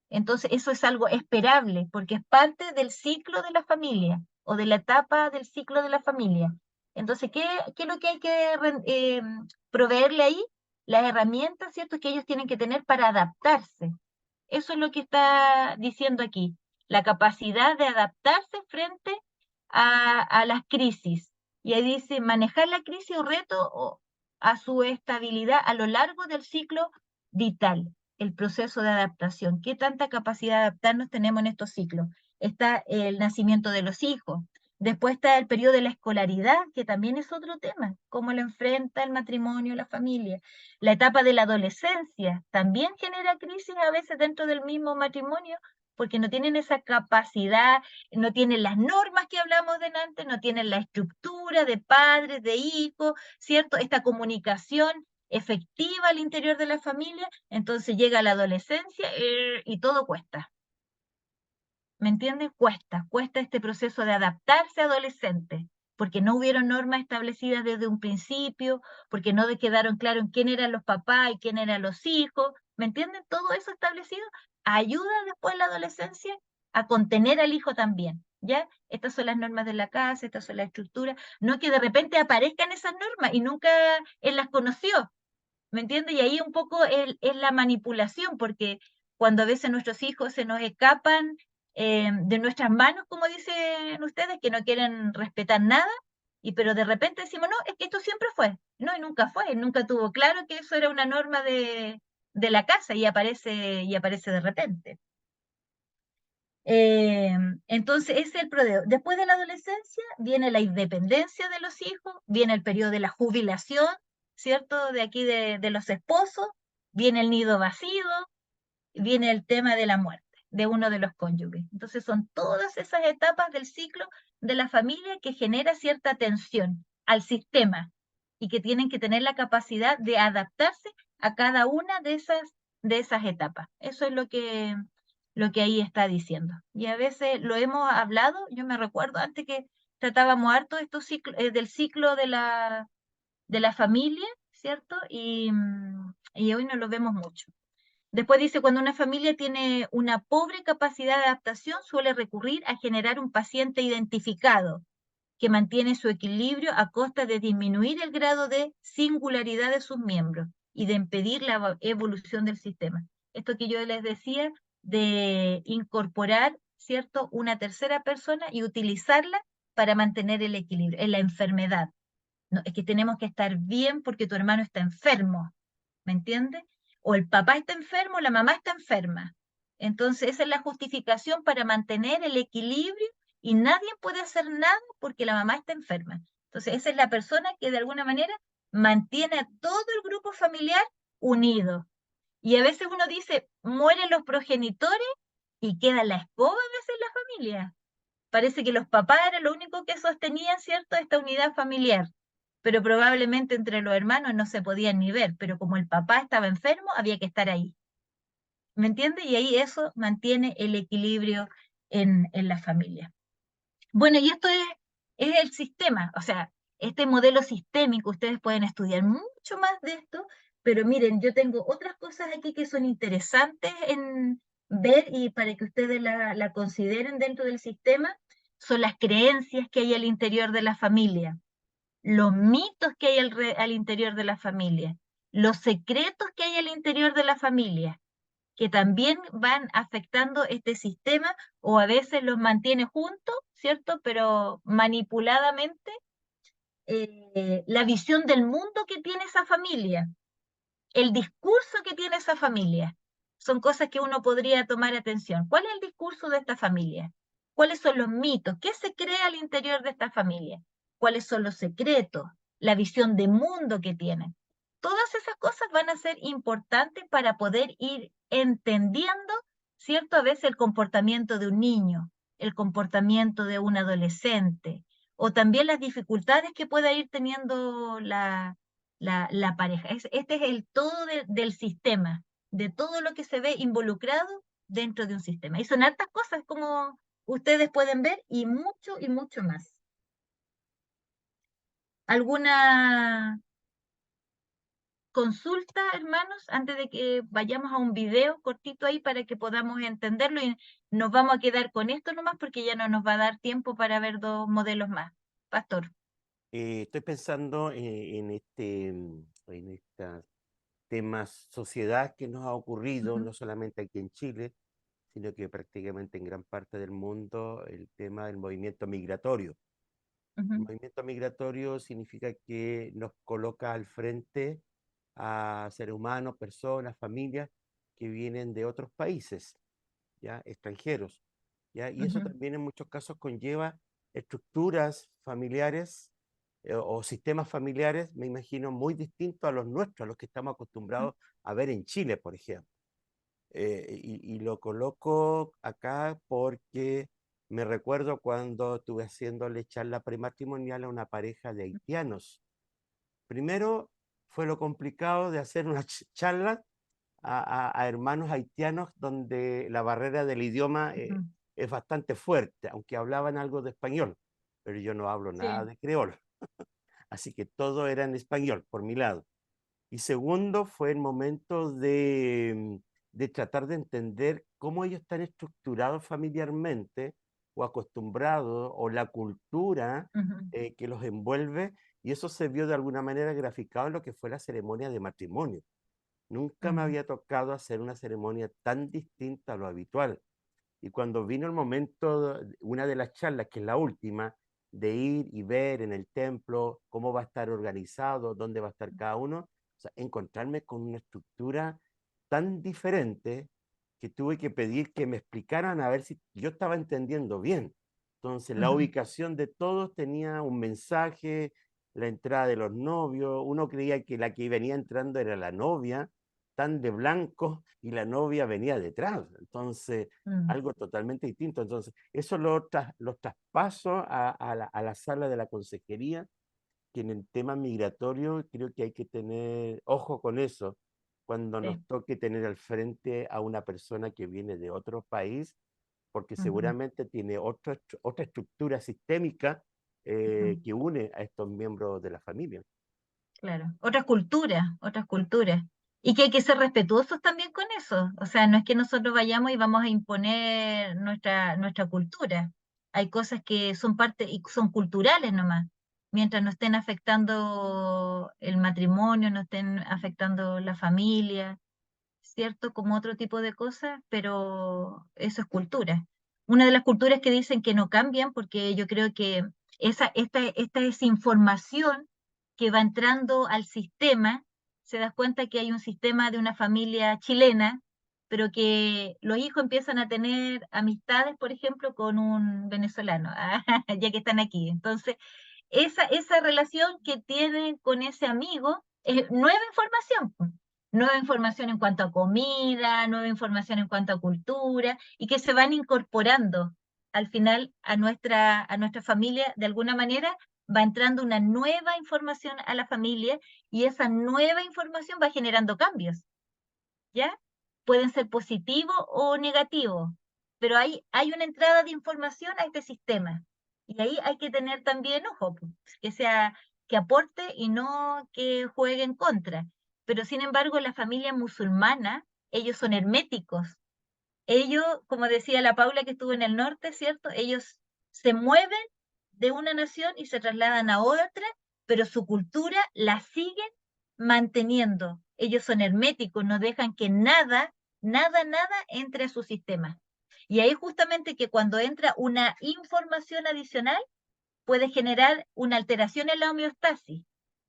S1: Entonces, eso es algo esperable, porque es parte del ciclo de la familia, o de la etapa del ciclo de la familia. Entonces, ¿qué es lo que hay que proveerle ahí? Las herramientas, ¿cierto?, que ellos tienen que tener para adaptarse. Eso es lo que está diciendo aquí, la capacidad de adaptarse frente a las crisis. Y ahí dice, manejar la crisis o reto a su estabilidad a lo largo del ciclo vital, el proceso de adaptación. ¿Qué tanta capacidad de adaptarnos tenemos en estos ciclos? Está el nacimiento de los hijos. Después está el periodo de la escolaridad, que también es otro tema, cómo lo enfrenta el matrimonio, la familia. La etapa de la adolescencia también genera crisis a veces dentro del mismo matrimonio, porque no tienen esa capacidad, no tienen las normas que hablamos delante, no tienen la estructura de padres, de hijos, ¿cierto? Esta comunicación efectiva al interior de la familia, entonces llega la adolescencia y todo cuesta. ¿Me entienden? Cuesta este proceso de adaptarse a adolescente, porque no hubieron normas establecidas desde un principio, porque no quedaron claro en quién eran los papás y quién eran los hijos, ¿me entienden? Todo eso establecido ayuda después en la adolescencia a contener al hijo también, ¿ya? Estas son las normas de la casa, estas son las estructuras, no que de repente aparezcan esas normas y nunca él las conoció, ¿me entiende? Y ahí un poco es la manipulación, porque cuando a veces nuestros hijos se nos escapan de nuestras manos, como dicen ustedes, que no quieren respetar nada, pero de repente decimos, no, es que esto siempre fue. No, y nunca fue, nunca tuvo claro que eso era una norma de la casa y aparece de repente. Entonces, ese es el prodeo. Después de la adolescencia viene la independencia de los hijos, viene el periodo de la jubilación, ¿cierto? De aquí de los esposos, viene el nido vacío, viene el tema de la muerte de uno de los cónyuges. Entonces, son todas esas etapas del ciclo de la familia que genera cierta tensión al sistema y que tienen que tener la capacidad de adaptarse a cada una de esas etapas. Eso es lo que ahí está diciendo. Y a veces lo hemos hablado, yo me recuerdo antes que tratábamos harto del ciclo de la familia, ¿cierto? Y hoy no lo vemos mucho. Después dice, cuando una familia tiene una pobre capacidad de adaptación, suele recurrir a generar un paciente identificado que mantiene su equilibrio a costa de disminuir el grado de singularidad de sus miembros y de impedir la evolución del sistema. Esto que yo les decía de incorporar, ¿cierto?, una tercera persona y utilizarla para mantener el equilibrio en la enfermedad. No, es que tenemos que estar bien porque tu hermano está enfermo, ¿me entiendes? O el papá está enfermo, o la mamá está enferma. Entonces, esa es la justificación para mantener el equilibrio y nadie puede hacer nada porque la mamá está enferma. Entonces, esa es la persona que de alguna manera mantiene a todo el grupo familiar unido. Y a veces uno dice, mueren los progenitores y queda la escoba a veces en la familia. Parece que los papás eran lo único que sostenían, ¿cierto?, esta unidad familiar. Pero probablemente entre los hermanos no se podían ni ver, pero como el papá estaba enfermo, había que estar ahí. ¿Me entiendes? Y ahí eso mantiene el equilibrio en la familia. Bueno, y esto es el sistema, o sea, este modelo sistémico, ustedes pueden estudiar mucho más de esto, pero miren, yo tengo otras cosas aquí que son interesantes en ver y para que ustedes la consideren dentro del sistema, son las creencias que hay al interior de la familia, los mitos que hay al interior de la familia, los secretos que hay al interior de la familia, que también van afectando este sistema o a veces los mantiene juntos, ¿cierto? Pero manipuladamente la visión del mundo que tiene esa familia, el discurso que tiene esa familia, son cosas que uno podría tomar atención. ¿Cuál es el discurso de esta familia? ¿Cuáles son los mitos? ¿Qué se crea al interior de esta familia? ¿Cuáles son los secretos? La visión de mundo que tienen. Todas esas cosas van a ser importantes para poder ir entendiendo, ¿cierto? A veces el comportamiento de un niño, el comportamiento de un adolescente, o también las dificultades que pueda ir teniendo la pareja. Este es el todo del sistema, de todo lo que se ve involucrado dentro de un sistema. Y son hartas cosas como ustedes pueden ver y mucho más. ¿Alguna consulta, hermanos, antes de que vayamos a un video cortito ahí para que podamos entenderlo? Y nos vamos a quedar con esto nomás porque ya no nos va a dar tiempo para ver dos modelos más. Pastor.
S7: Estoy pensando en esta tema sociedad que nos ha ocurrido, no solamente aquí en Chile, sino que prácticamente en gran parte del mundo, el tema del movimiento migratorio. El movimiento migratorio significa que nos coloca al frente a seres humanos, personas, familias que vienen de otros países, ¿ya? Extranjeros, ¿ya? Y eso también en muchos casos conlleva estructuras familiares o sistemas familiares, me imagino, muy distintos a los nuestros, a los que estamos acostumbrados a ver en Chile, por ejemplo. y lo coloco acá porque me recuerdo cuando estuve haciéndole charla prematrimonial a una pareja de haitianos. Primero fue lo complicado de hacer una charla a hermanos haitianos donde la barrera del idioma es bastante fuerte, aunque hablaban algo de español, pero yo no hablo nada de creol. Así que todo era en español, por mi lado. Y segundo, fue el momento de tratar de entender cómo ellos están estructurados familiarmente o acostumbrados, o la cultura que los envuelve, y eso se vio de alguna manera graficado en lo que fue la ceremonia de matrimonio. Nunca me había tocado hacer una ceremonia tan distinta a lo habitual. Y cuando vino el momento, una de las charlas, que es la última, de ir y ver en el templo cómo va a estar organizado, dónde va a estar cada uno, o sea, encontrarme con una estructura tan diferente que tuve que pedir que me explicaran a ver si yo estaba entendiendo bien. Entonces, la ubicación de todos tenía un mensaje, la entrada de los novios, uno creía que la que venía entrando era la novia, tan de blanco, y la novia venía detrás. Entonces, algo totalmente distinto. Entonces, eso lo traspaso a la sala de la consejería, que en el tema migratorio creo que hay que tener ojo con eso, cuando nos toque tener al frente a una persona que viene de otro país, porque seguramente tiene otra estructura sistémica que une a estos miembros de la familia.
S1: Claro, otras culturas, otras culturas. Y que hay que ser respetuosos también con eso. O sea, no es que nosotros vayamos y vamos a imponer nuestra cultura. Hay cosas que son parte y son culturales nomás. Mientras no estén afectando el matrimonio, no estén afectando la familia, ¿cierto? Como otro tipo de cosas, pero eso es cultura. Una de las culturas que dicen que no cambian, porque yo creo que esta es información que va entrando al sistema. Se das cuenta que hay un sistema de una familia chilena, pero que los hijos empiezan a tener amistades, por ejemplo, con un venezolano, ya que están aquí. Entonces, esa relación que tienen con ese amigo es nueva información, pues. Nueva información en cuanto a comida, nueva información en cuanto a cultura, y que se van incorporando al final a nuestra familia. De alguna manera va entrando una nueva información a la familia, y esa nueva información va generando cambios, ¿ya? Pueden ser positivos o negativos, pero hay una entrada de información a este sistema, y ahí hay que tener también ojo, pues, que aporte y no que juegue en contra. Pero sin embargo, la familia musulmana, ellos son herméticos. Ellos, como decía la Paula que estuvo en el norte, ¿cierto? Ellos se mueven de una nación y se trasladan a otra, pero su cultura la siguen manteniendo. Ellos son herméticos, no dejan que nada entre a su sistema. Y ahí justamente que cuando entra una información adicional, puede generar una alteración en la homeostasis.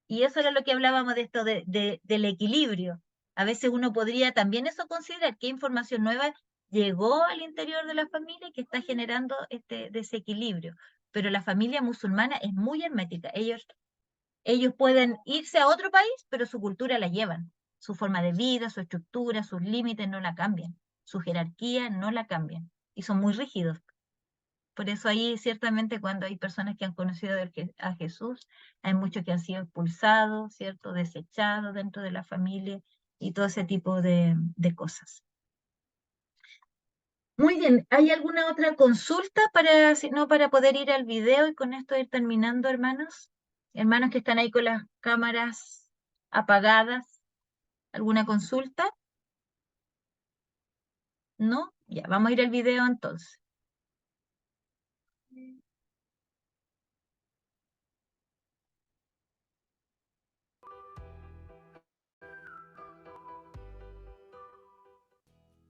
S1: Y eso era lo que hablábamos de esto del equilibrio. A veces uno podría también eso considerar, qué información nueva llegó al interior de la familia y que está generando este desequilibrio. Pero la familia musulmana es muy hermética. Ellos pueden irse a otro país, pero su cultura la llevan. Su forma de vida, su estructura, sus límites no la cambian. Su jerarquía no la cambian. Y son muy rígidos. Por eso ahí ciertamente cuando hay personas que han conocido a Jesús, hay muchos que han sido expulsados, ¿cierto? Desechados dentro de la familia y todo ese tipo de cosas. Muy bien, ¿hay alguna otra consulta para poder ir al video y con esto ir terminando, hermanos? Hermanos que están ahí con las cámaras apagadas. ¿Alguna consulta? ¿No? Ya, vamos a ir al video entonces.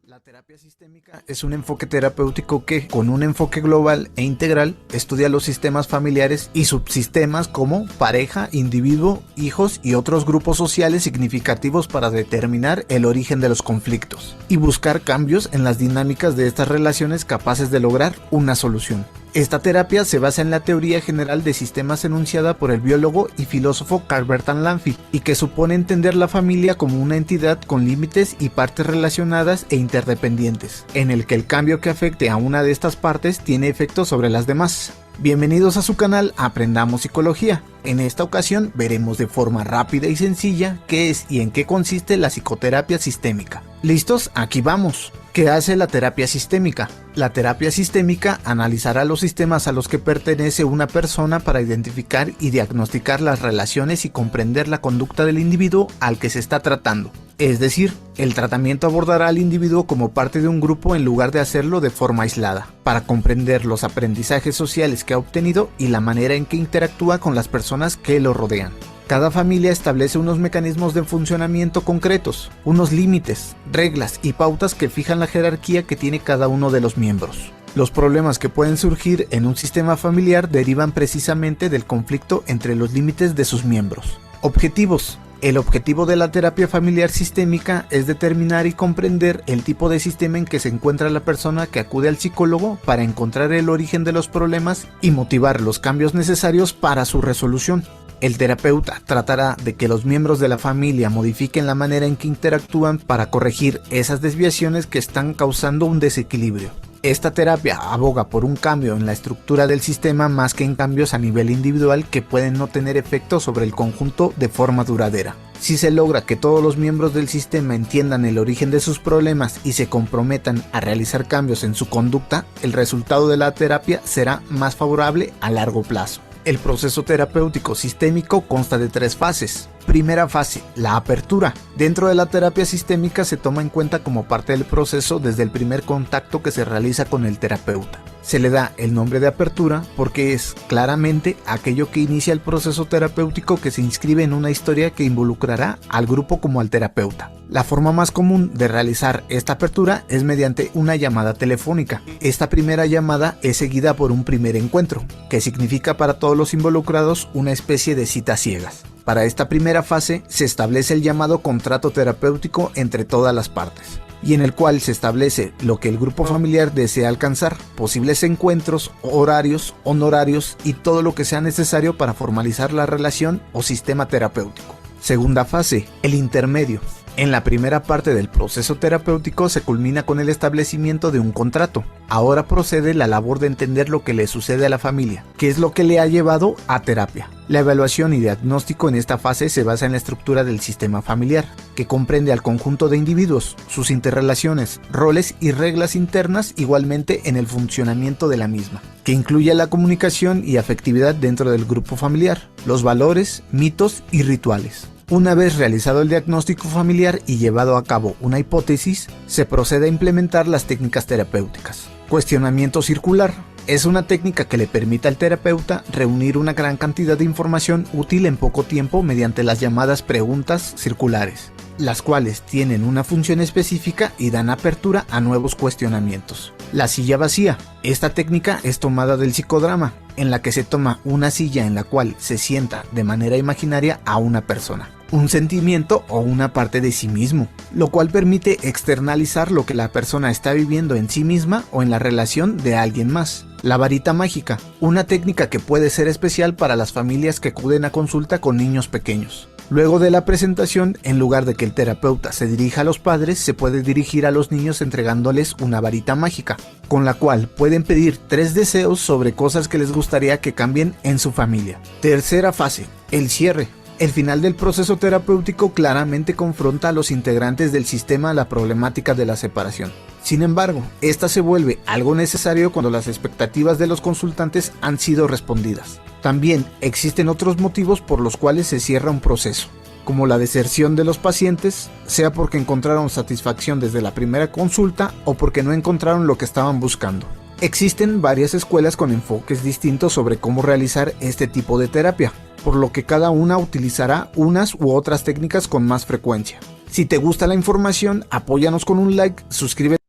S8: La terapia sistémica es un enfoque terapéutico que, con un enfoque global e integral, estudia los sistemas familiares y subsistemas como pareja, individuo, hijos y otros grupos sociales significativos para determinar el origen de los conflictos y buscar cambios en las dinámicas de estas relaciones capaces de lograr una solución. Esta terapia se basa en la teoría general de sistemas enunciada por el biólogo y filósofo Carl Bertrand Lanfy, y que supone entender la familia como una entidad con límites y partes relacionadas e interdependientes, en el que el cambio que afecte a una de estas partes tiene efectos sobre las demás. Bienvenidos a su canal Aprendamos Psicología. En esta ocasión veremos de forma rápida y sencilla qué es y en qué consiste la psicoterapia sistémica. ¿Listos? Aquí vamos. ¿Qué hace la terapia sistémica? La terapia sistémica analizará los sistemas a los que pertenece una persona para identificar y diagnosticar las relaciones y comprender la conducta del individuo al que se está tratando. Es decir, el tratamiento abordará al individuo como parte de un grupo en lugar de hacerlo de forma aislada, para comprender los aprendizajes sociales que ha obtenido y la manera en que interactúa con las personas que lo rodean. Cada familia establece unos mecanismos de funcionamiento concretos, unos límites, reglas y pautas que fijan la jerarquía que tiene cada uno de los miembros. Los problemas que pueden surgir en un sistema familiar derivan precisamente del conflicto entre los límites de sus miembros. Objetivos. El objetivo de la terapia familiar sistémica es determinar y comprender el tipo de sistema en que se encuentra la persona que acude al psicólogo para encontrar el origen de los problemas y motivar los cambios necesarios para su resolución. El terapeuta tratará de que los miembros de la familia modifiquen la manera en que interactúan para corregir esas desviaciones que están causando un desequilibrio. Esta terapia aboga por un cambio en la estructura del sistema más que en cambios a nivel individual que pueden no tener efecto sobre el conjunto de forma duradera. Si se logra que todos los miembros del sistema entiendan el origen de sus problemas y se comprometan a realizar cambios en su conducta, el resultado de la terapia será más favorable a largo plazo. El proceso terapéutico sistémico consta de 3 fases. Primera fase, la apertura. Dentro de la terapia sistémica se toma en cuenta como parte del proceso desde el primer contacto que se realiza con el terapeuta. Se le da el nombre de apertura porque es claramente aquello que inicia el proceso terapéutico que se inscribe en una historia que involucrará al grupo como al terapeuta. La forma más común de realizar esta apertura es mediante una llamada telefónica. Esta primera llamada es seguida por un primer encuentro, que significa para todos los involucrados una especie de cita ciegas. Para esta primera fase se establece el llamado contrato terapéutico entre todas las partes, y en el cual se establece lo que el grupo familiar desea alcanzar, posibles encuentros, horarios, honorarios y todo lo que sea necesario para formalizar la relación o sistema terapéutico. Segunda fase, el intermedio. En la primera parte del proceso terapéutico se culmina con el establecimiento de un contrato. Ahora procede la labor de entender lo que le sucede a la familia, qué es lo que le ha llevado a terapia. La evaluación y diagnóstico en esta fase se basa en la estructura del sistema familiar, que comprende al conjunto de individuos, sus interrelaciones, roles y reglas internas, igualmente en el funcionamiento de la misma, que incluye la comunicación y afectividad dentro del grupo familiar, los valores, mitos y rituales. Una vez realizado el diagnóstico familiar y llevado a cabo una hipótesis, se procede a implementar las técnicas terapéuticas. Cuestionamiento circular. Es una técnica que le permite al terapeuta reunir una gran cantidad de información útil en poco tiempo mediante las llamadas preguntas circulares, las cuales tienen una función específica y dan apertura a nuevos cuestionamientos. La silla vacía. Esta técnica es tomada del psicodrama, en la que se toma una silla en la cual se sienta de manera imaginaria a una persona, un sentimiento o una parte de sí mismo, lo cual permite externalizar lo que la persona está viviendo en sí misma o en la relación de alguien más. La varita mágica, una técnica que puede ser especial para las familias que acuden a consulta con niños pequeños. Luego de la presentación, en lugar de que el terapeuta se dirija a los padres, se puede dirigir a los niños entregándoles una varita mágica, con la cual pueden pedir 3 deseos sobre cosas que les gustaría que cambien en su familia. Tercera fase, el cierre. El final del proceso terapéutico claramente confronta a los integrantes del sistema a la problemática de la separación. Sin embargo, esta se vuelve algo necesario cuando las expectativas de los consultantes han sido respondidas. También existen otros motivos por los cuales se cierra un proceso, como la deserción de los pacientes, sea porque encontraron satisfacción desde la primera consulta o porque no encontraron lo que estaban buscando. Existen varias escuelas con enfoques distintos sobre cómo realizar este tipo de terapia, por lo que cada una utilizará unas u otras técnicas con más frecuencia. Si te gusta la información, apóyanos con un like, suscríbete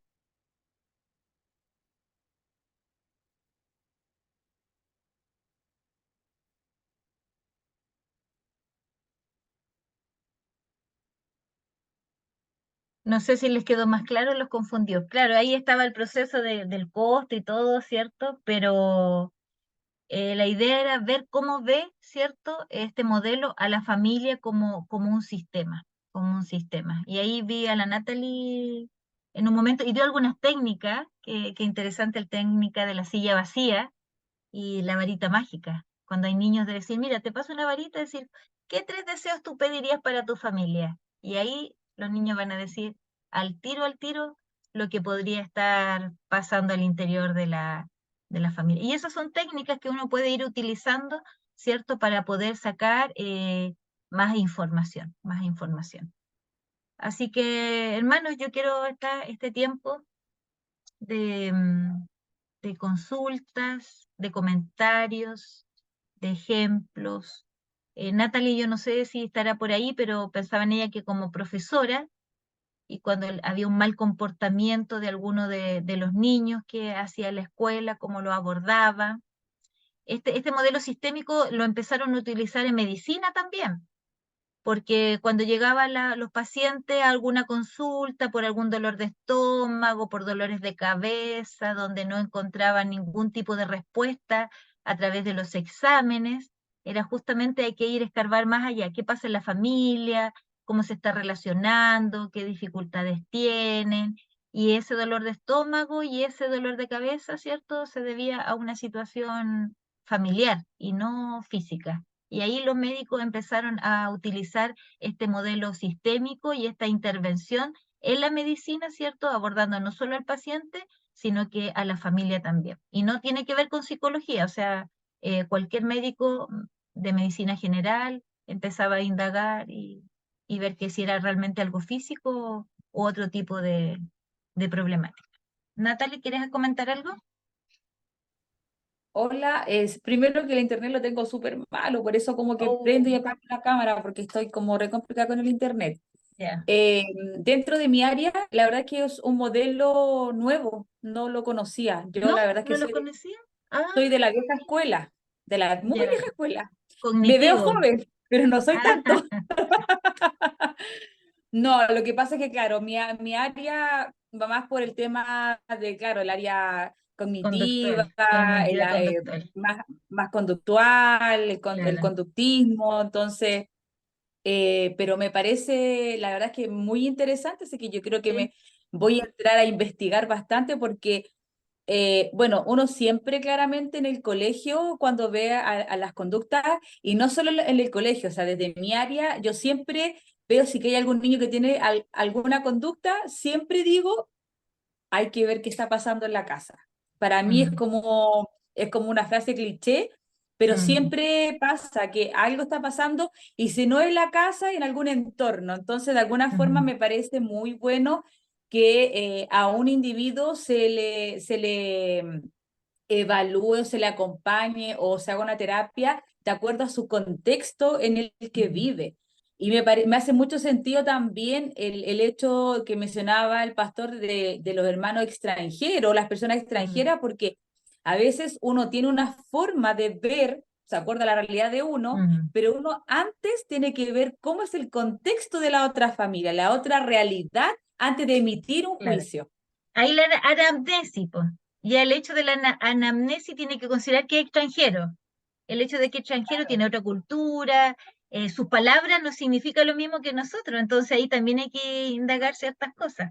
S1: No sé si les quedó más claro, los confundió. Claro, ahí estaba el proceso del costo y todo, ¿cierto? Pero la idea era ver cómo ve, ¿cierto? Este modelo a la familia como un sistema, como un sistema. Y ahí vi a la Natalie en un momento y dio algunas técnicas, que interesante la técnica de la silla vacía y la varita mágica. Cuando hay niños de decir, mira, te paso una varita, decir, ¿qué 3 deseos tú pedirías para tu familia? Y ahí los niños van a decir al tiro, lo que podría estar pasando al interior de la familia. Y esas son técnicas que uno puede ir utilizando, ¿cierto? Para poder sacar más información, más información. Así que, hermanos, yo quiero este tiempo de, de consultas, de comentarios, de ejemplos. Natalie, yo no sé si estará por ahí, pero pensaba en ella que como profesora, y cuando había un mal comportamiento de alguno de los niños que hacía la escuela, cómo lo abordaba. Este modelo sistémico lo empezaron a utilizar en medicina también, porque cuando llegaban los pacientes a alguna consulta por algún dolor de estómago, por dolores de cabeza, donde no encontraban ningún tipo de respuesta a través de los exámenes, era justamente hay que ir a escarbar más allá, qué pasa en la familia, cómo se está relacionando, qué dificultades tienen, y ese dolor de estómago y ese dolor de cabeza, ¿cierto? Se debía a una situación familiar y no física. Y ahí los médicos empezaron a utilizar este modelo sistémico y esta intervención en la medicina, ¿cierto? Abordando no solo al paciente, sino que a la familia también. Y no tiene que ver con psicología, o sea, cualquier médico de medicina general empezaba a indagar y ver que si era realmente algo físico o otro tipo de problemática. Natalie, ¿quieres comentar algo?
S5: Hola, es primero que el internet lo tengo súper malo, por eso como que
S1: Oh,
S5: prendo y apago la cámara porque estoy como re complicada con el internet.
S1: ya.
S5: Eh, Dentro de mi área, la verdad que es un modelo nuevo, no lo conocía. Yo
S1: ¿No?
S5: la verdad que
S1: ¿No lo conocía? Ah,
S5: soy de la vieja escuela, de la muy
S1: ya.
S5: vieja escuela. Me veo
S1: Cognitivo.
S5: joven, pero no soy
S1: Ah,
S5: tanto. No, lo que pasa es que, claro, mi área va más por el tema de, claro, el área cognitiva,
S1: cognitiva conductual,
S5: más conductual, el
S1: claro.
S5: conductismo, entonces, pero me parece, la verdad es que muy interesante, así que yo creo que
S1: Sí.
S5: me voy a entrar a investigar bastante porque bueno, uno siempre claramente en el colegio, cuando ve a las conductas, y no solo en el colegio, o sea, desde mi área, yo siempre veo si que hay algún niño que tiene alguna conducta, siempre digo, hay que ver qué está pasando en la casa. Para mí
S1: Mm,
S5: es como una frase cliché, pero
S1: mm,
S5: siempre pasa que algo está pasando y si no en la casa, en algún entorno. Entonces, de alguna forma
S1: mm,
S5: me parece muy bueno que a un individuo se le evalúe o se le acompañe o se haga una terapia de acuerdo a su contexto en el que
S1: mm,
S5: vive. Y me hace mucho sentido también el hecho que mencionaba el pastor de los hermanos extranjeros, las personas
S1: mm,
S5: extranjeras, porque a veces uno tiene una forma de ver, se acuerda la realidad de uno,
S1: mm,
S5: pero uno antes tiene que ver cómo es el contexto de la otra familia, la otra realidad, antes de emitir un
S1: claro.
S5: juicio.
S1: Ahí la anamnesis, po. Ya el hecho de la anamnesis tiene que considerar que es extranjero. El hecho de que extranjero tiene otra cultura, sus palabras no significa lo mismo que nosotros, entonces ahí también hay que indagar ciertas cosas.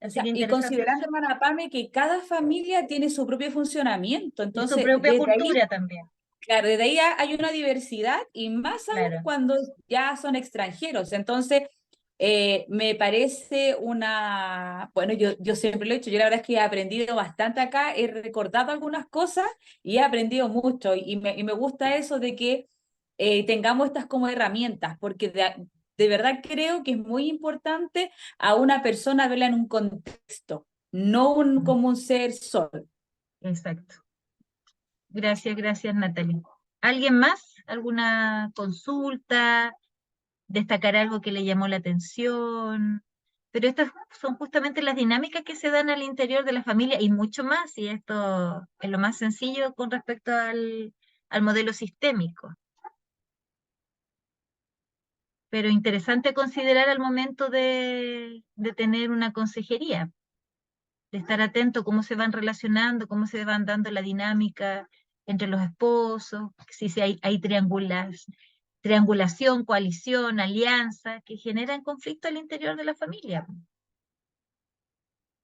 S5: O
S1: Así
S5: sea,
S1: que
S5: y
S1: interesante
S5: considerando,
S1: eso.
S5: hermana Pame, que cada familia tiene su propio funcionamiento,
S1: Y su
S5: entonces
S1: propia
S5: desde ahí,
S1: cultura también,
S5: claro, desde ahí hay una diversidad y más aún
S1: claro.
S5: cuando ya son extranjeros. Entonces, me parece una, bueno, yo siempre lo he hecho, yo la verdad es que he aprendido bastante acá, he recordado algunas cosas y he aprendido mucho y me gusta eso de que tengamos estas como herramientas, porque de verdad creo que es muy importante a una persona verla en un contexto, no
S1: Mm,
S5: como un ser solo.
S1: exacto. Gracias, gracias, Natalie. ¿Alguien más? ¿Alguna consulta? ¿Destacar algo que le llamó la atención? Pero estas son justamente las dinámicas que se dan al interior de la familia y mucho más, y esto es lo más sencillo con respecto al modelo sistémico. pero interesante considerar al momento de tener una consejería, de estar atento cómo se van relacionando, cómo se van dando la dinámica entre los esposos, si hay triangulación, coalición, alianza, que generan conflicto al interior de la familia.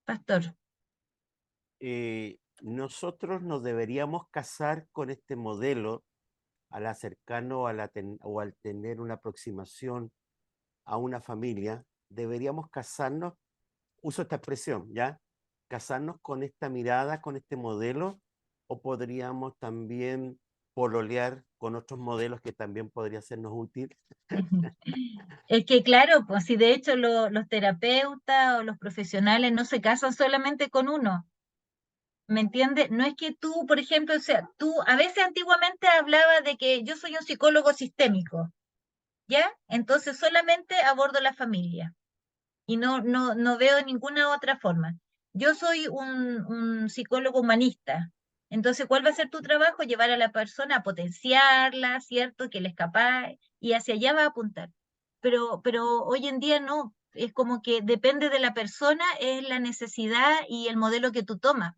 S1: Pastor.
S7: Nosotros nos deberíamos casar con este modelo al acercarnos o al tener una aproximación a una familia, deberíamos casarnos, uso esta expresión, ¿ya? Casarnos con esta mirada, con este modelo, o podríamos también pololear con otros modelos que también podría sernos útil.
S1: Es que claro, pues si de hecho los terapeutas o los profesionales no se casan solamente con uno, ¿me entiendes? No es que tú, por ejemplo, o sea, tú a veces antiguamente hablaba de que yo soy un psicólogo sistémico, ¿ya? Entonces solamente abordo la familia y no veo ninguna otra forma. Yo soy un psicólogo humanista. Entonces, ¿cuál va a ser tu trabajo? Llevar a la persona a potenciarla, ¿cierto? Que le es capaz y hacia allá va a apuntar. Pero hoy en día no, es como que depende de la persona, es la necesidad y el modelo que tú tomas.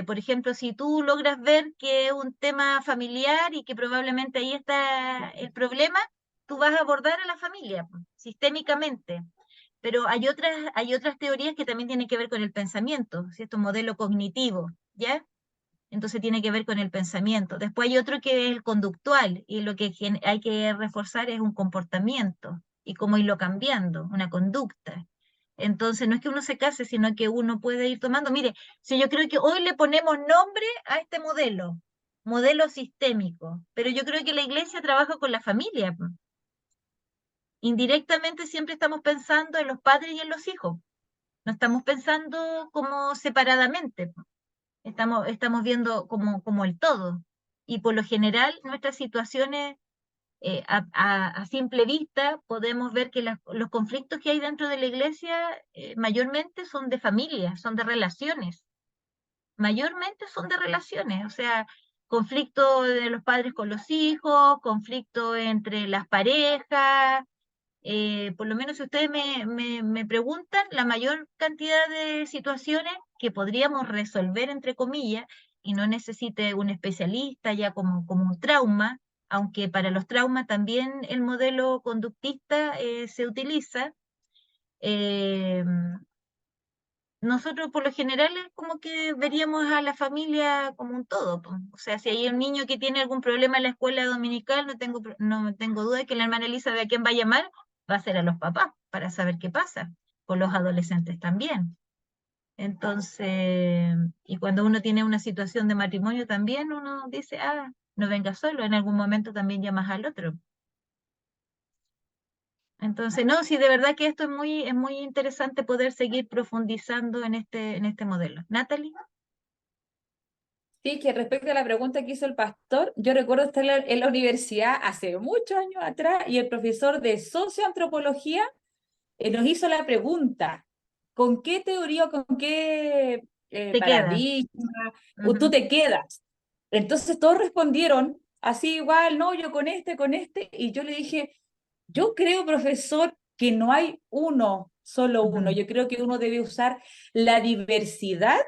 S1: Por ejemplo, si tú logras ver que es un tema familiar y que probablemente ahí está el problema, tú vas a abordar a la familia sistémicamente. Pero hay otras teorías que también tienen que ver con el pensamiento, ¿cierto? Modelo cognitivo, ¿ya? Entonces tiene que ver con el pensamiento. Después hay otro que es el conductual, y lo que hay que reforzar es un comportamiento y cómo irlo cambiando, una conducta. Entonces no es que uno se case, sino que uno puede ir tomando. Mire, si yo creo que hoy le ponemos nombre a este modelo sistémico, pero yo creo que la iglesia trabaja con la familia. Indirectamente siempre estamos pensando en los padres y en los hijos. No estamos pensando como separadamente. Estamos viendo como el todo. Y por lo general, nuestras situaciones, a simple vista, podemos ver que los conflictos que hay dentro de la iglesia mayormente son de familia, son de relaciones. Mayormente son de relaciones, o sea, conflicto de los padres con los hijos, conflicto entre las parejas. Por lo menos si ustedes me preguntan, la mayor cantidad de situaciones que podríamos resolver, entre comillas, y no necesite un especialista ya como un trauma, aunque para los traumas también el modelo conductista se utiliza. eh, Nosotros por lo general es como que veríamos a la familia como un todo, po. O sea, si hay un niño que tiene algún problema en la escuela dominical, no tengo duda de que la hermana Elisa de a quién va a llamar, va a ser a los papás para saber qué pasa, con los adolescentes también. Entonces, y cuando uno tiene una situación de matrimonio también, uno dice, no venga solo, en algún momento también llamas al otro. Entonces, no, sí, de verdad que esto es muy interesante poder seguir profundizando en este modelo. Natalie.
S5: Sí, que respecto a la pregunta que hizo el pastor, yo recuerdo estar en la universidad hace muchos años atrás y el profesor de socioantropología nos hizo la pregunta, ¿con qué teoría o con qué
S1: Te quedas.
S5: paradigma tú te quedas? Entonces todos respondieron así igual, no, yo con este, y yo le dije, yo creo, profesor, que no hay solo uno, yo creo que uno debe usar la diversidad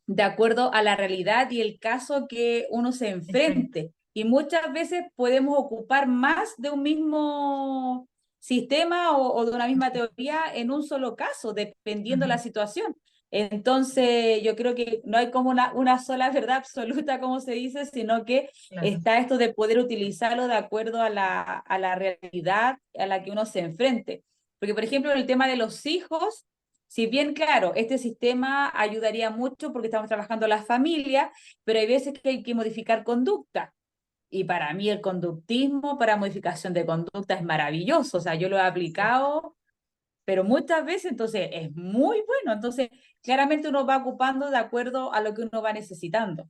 S5: de acuerdo a la realidad y el caso que uno se enfrente. Y muchas veces podemos ocupar más de un mismo sistema o de una misma teoría en un solo caso, dependiendo de la situación. Entonces, yo creo que no hay como una sola verdad absoluta, como se dice, sino que está esto de poder utilizarlo de acuerdo a la realidad a la que uno se enfrente. Porque, por ejemplo, el tema de los hijos, si bien, claro, este sistema ayudaría mucho porque estamos trabajando la familia, pero hay veces que hay que modificar conducta. Y para mí el conductismo para modificación de conducta es maravilloso. O sea, yo lo he aplicado, pero muchas veces, entonces es muy bueno. Entonces, claramente uno va ocupando de acuerdo a lo que uno va necesitando.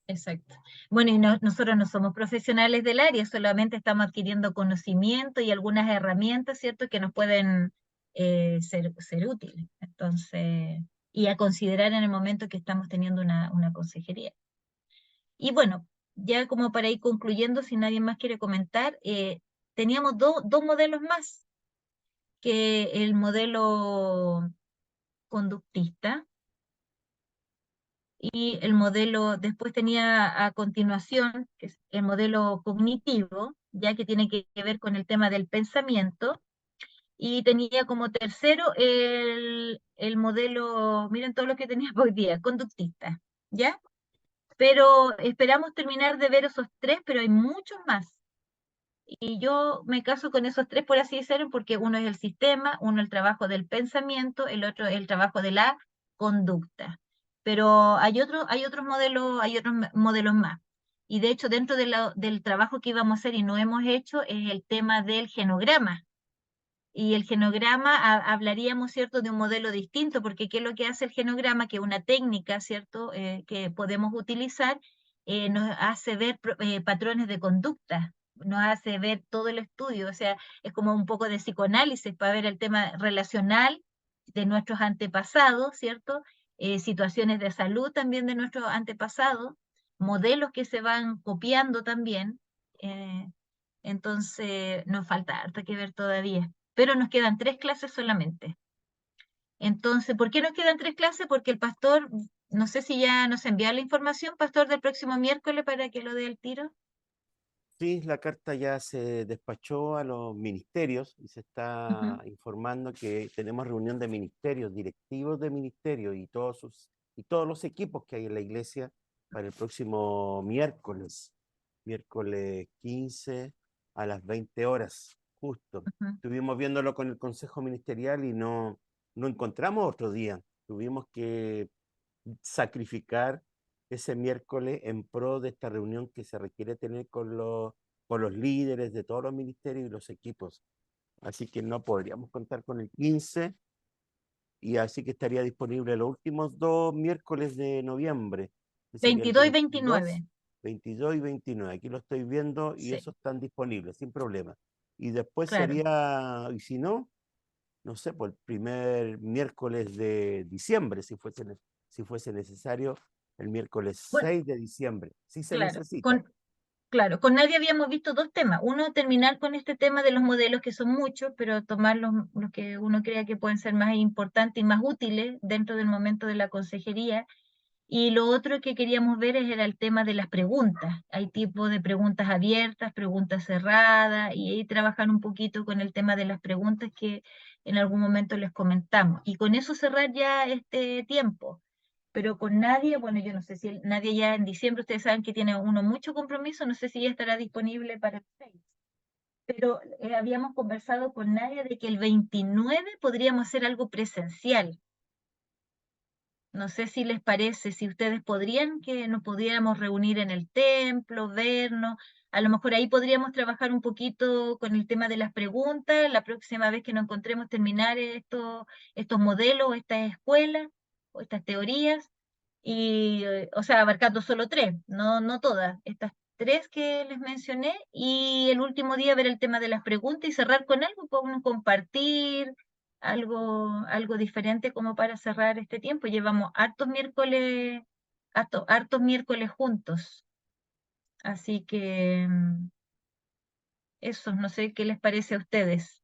S1: Exacto. Bueno, y nosotros no somos profesionales del área, solamente estamos adquiriendo conocimiento y algunas herramientas, ¿cierto?, que nos pueden ser útiles. Entonces, y a considerar en el momento que estamos teniendo una consejería. Y bueno, ya como para ir concluyendo, si nadie más quiere comentar, teníamos dos modelos más, que el modelo conductista y el modelo, después tenía a continuación, que es el modelo cognitivo, ya que tiene que ver con el tema del pensamiento, y tenía como tercero el modelo, miren todo lo que tenía hoy día, conductista, ¿ya? Pero esperamos terminar de ver esos tres, pero hay muchos más. Y yo me caso con esos tres, por así decirlo, porque uno es el sistema, uno el trabajo del pensamiento, el otro el trabajo de la conducta. Pero hay otros modelos más. Y de hecho, dentro del trabajo que íbamos a hacer y no hemos hecho, es el tema del genograma. Y el genograma hablaríamos, ¿cierto?, de un modelo distinto, porque ¿qué es lo que hace el genograma? Que una técnica, ¿cierto?, que podemos utilizar, nos hace ver patrones de conducta, nos hace ver todo el estudio, o sea, es como un poco de psicoanálisis para ver el tema relacional de nuestros antepasados, ¿cierto? Situaciones de salud también de nuestros antepasados, modelos que se van copiando también, entonces nos falta harto que ver todavía, pero nos quedan 3 clases solamente. Entonces, ¿por qué nos quedan 3 clases? Porque el pastor, no sé si ya nos envía la información, pastor, del próximo miércoles para que lo dé el tiro.
S7: Sí, la carta ya se despachó a los ministerios y se está informando que tenemos reunión de ministerios, directivos de ministerios y todos los equipos que hay en la iglesia para el próximo miércoles 15 a las 20 horas, justo. Estuvimos viéndolo con el Consejo Ministerial y no encontramos otro día. Tuvimos que sacrificar ese miércoles en pro de esta reunión que se requiere tener con los líderes de todos los ministerios y los equipos. Así que no podríamos contar con el 15 y así que estaría disponible los últimos 2 miércoles de noviembre. Que sería el
S1: 22 y 29.
S7: 22 y 29. Aquí lo estoy viendo y
S1: Sí,
S7: esos están disponibles sin problema. Y después
S1: claro.
S7: sería, y si no, no sé, por el primer miércoles de diciembre, si fuese necesario, el miércoles
S1: Bueno,
S7: 6 de diciembre, si se
S1: claro,
S7: necesita.
S1: claro, con nadie habíamos visto 2 temas. Uno, terminar con este tema de los modelos, que son muchos, pero tomar los que uno crea que pueden ser más importantes y más útiles dentro del momento de la consejería. Y lo otro que queríamos ver era el tema de las preguntas. Hay tipos de preguntas abiertas, preguntas cerradas, y ahí trabajar un poquito con el tema de las preguntas que en algún momento les comentamos. Y con eso cerrar ya este tiempo. Pero con nadie, bueno, yo no sé si nadie ya en diciembre, ustedes saben que tiene uno mucho compromiso, no sé si ya estará disponible para el 6. Pero habíamos conversado con Nadia de que el 29 podríamos hacer algo presencial. No sé si les parece, si ustedes podrían, que nos pudiéramos reunir en el templo, vernos. A lo mejor ahí podríamos trabajar un poquito con el tema de las preguntas. La próxima vez que nos encontremos, terminar estos modelos, estas escuelas, o estas teorías. Y, o sea, abarcando solo 3, no todas. Estas 3 que les mencioné. Y el último día ver el tema de las preguntas y cerrar con algo, podemos compartir algo diferente como para cerrar este tiempo. Llevamos hartos miércoles juntos. Así que eso, no sé qué les parece a ustedes.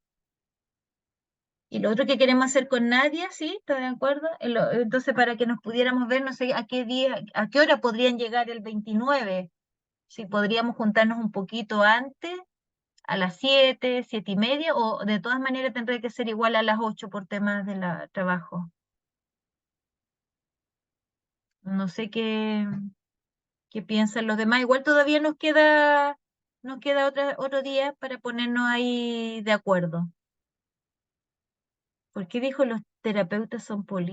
S1: Y lo otro que queremos hacer con Nadia, ¿sí? ¿Está de acuerdo? Entonces, para que nos pudiéramos ver, no sé a qué día, a qué hora podrían llegar el 29. Si podríamos juntarnos un poquito antes, a las 7, 7:30, o de todas maneras tendría que ser igual a las 8 por temas de trabajo. No sé qué piensan los demás. Igual todavía nos queda otro día para ponernos ahí de acuerdo. ¿Por qué dijo los terapeutas son políticos?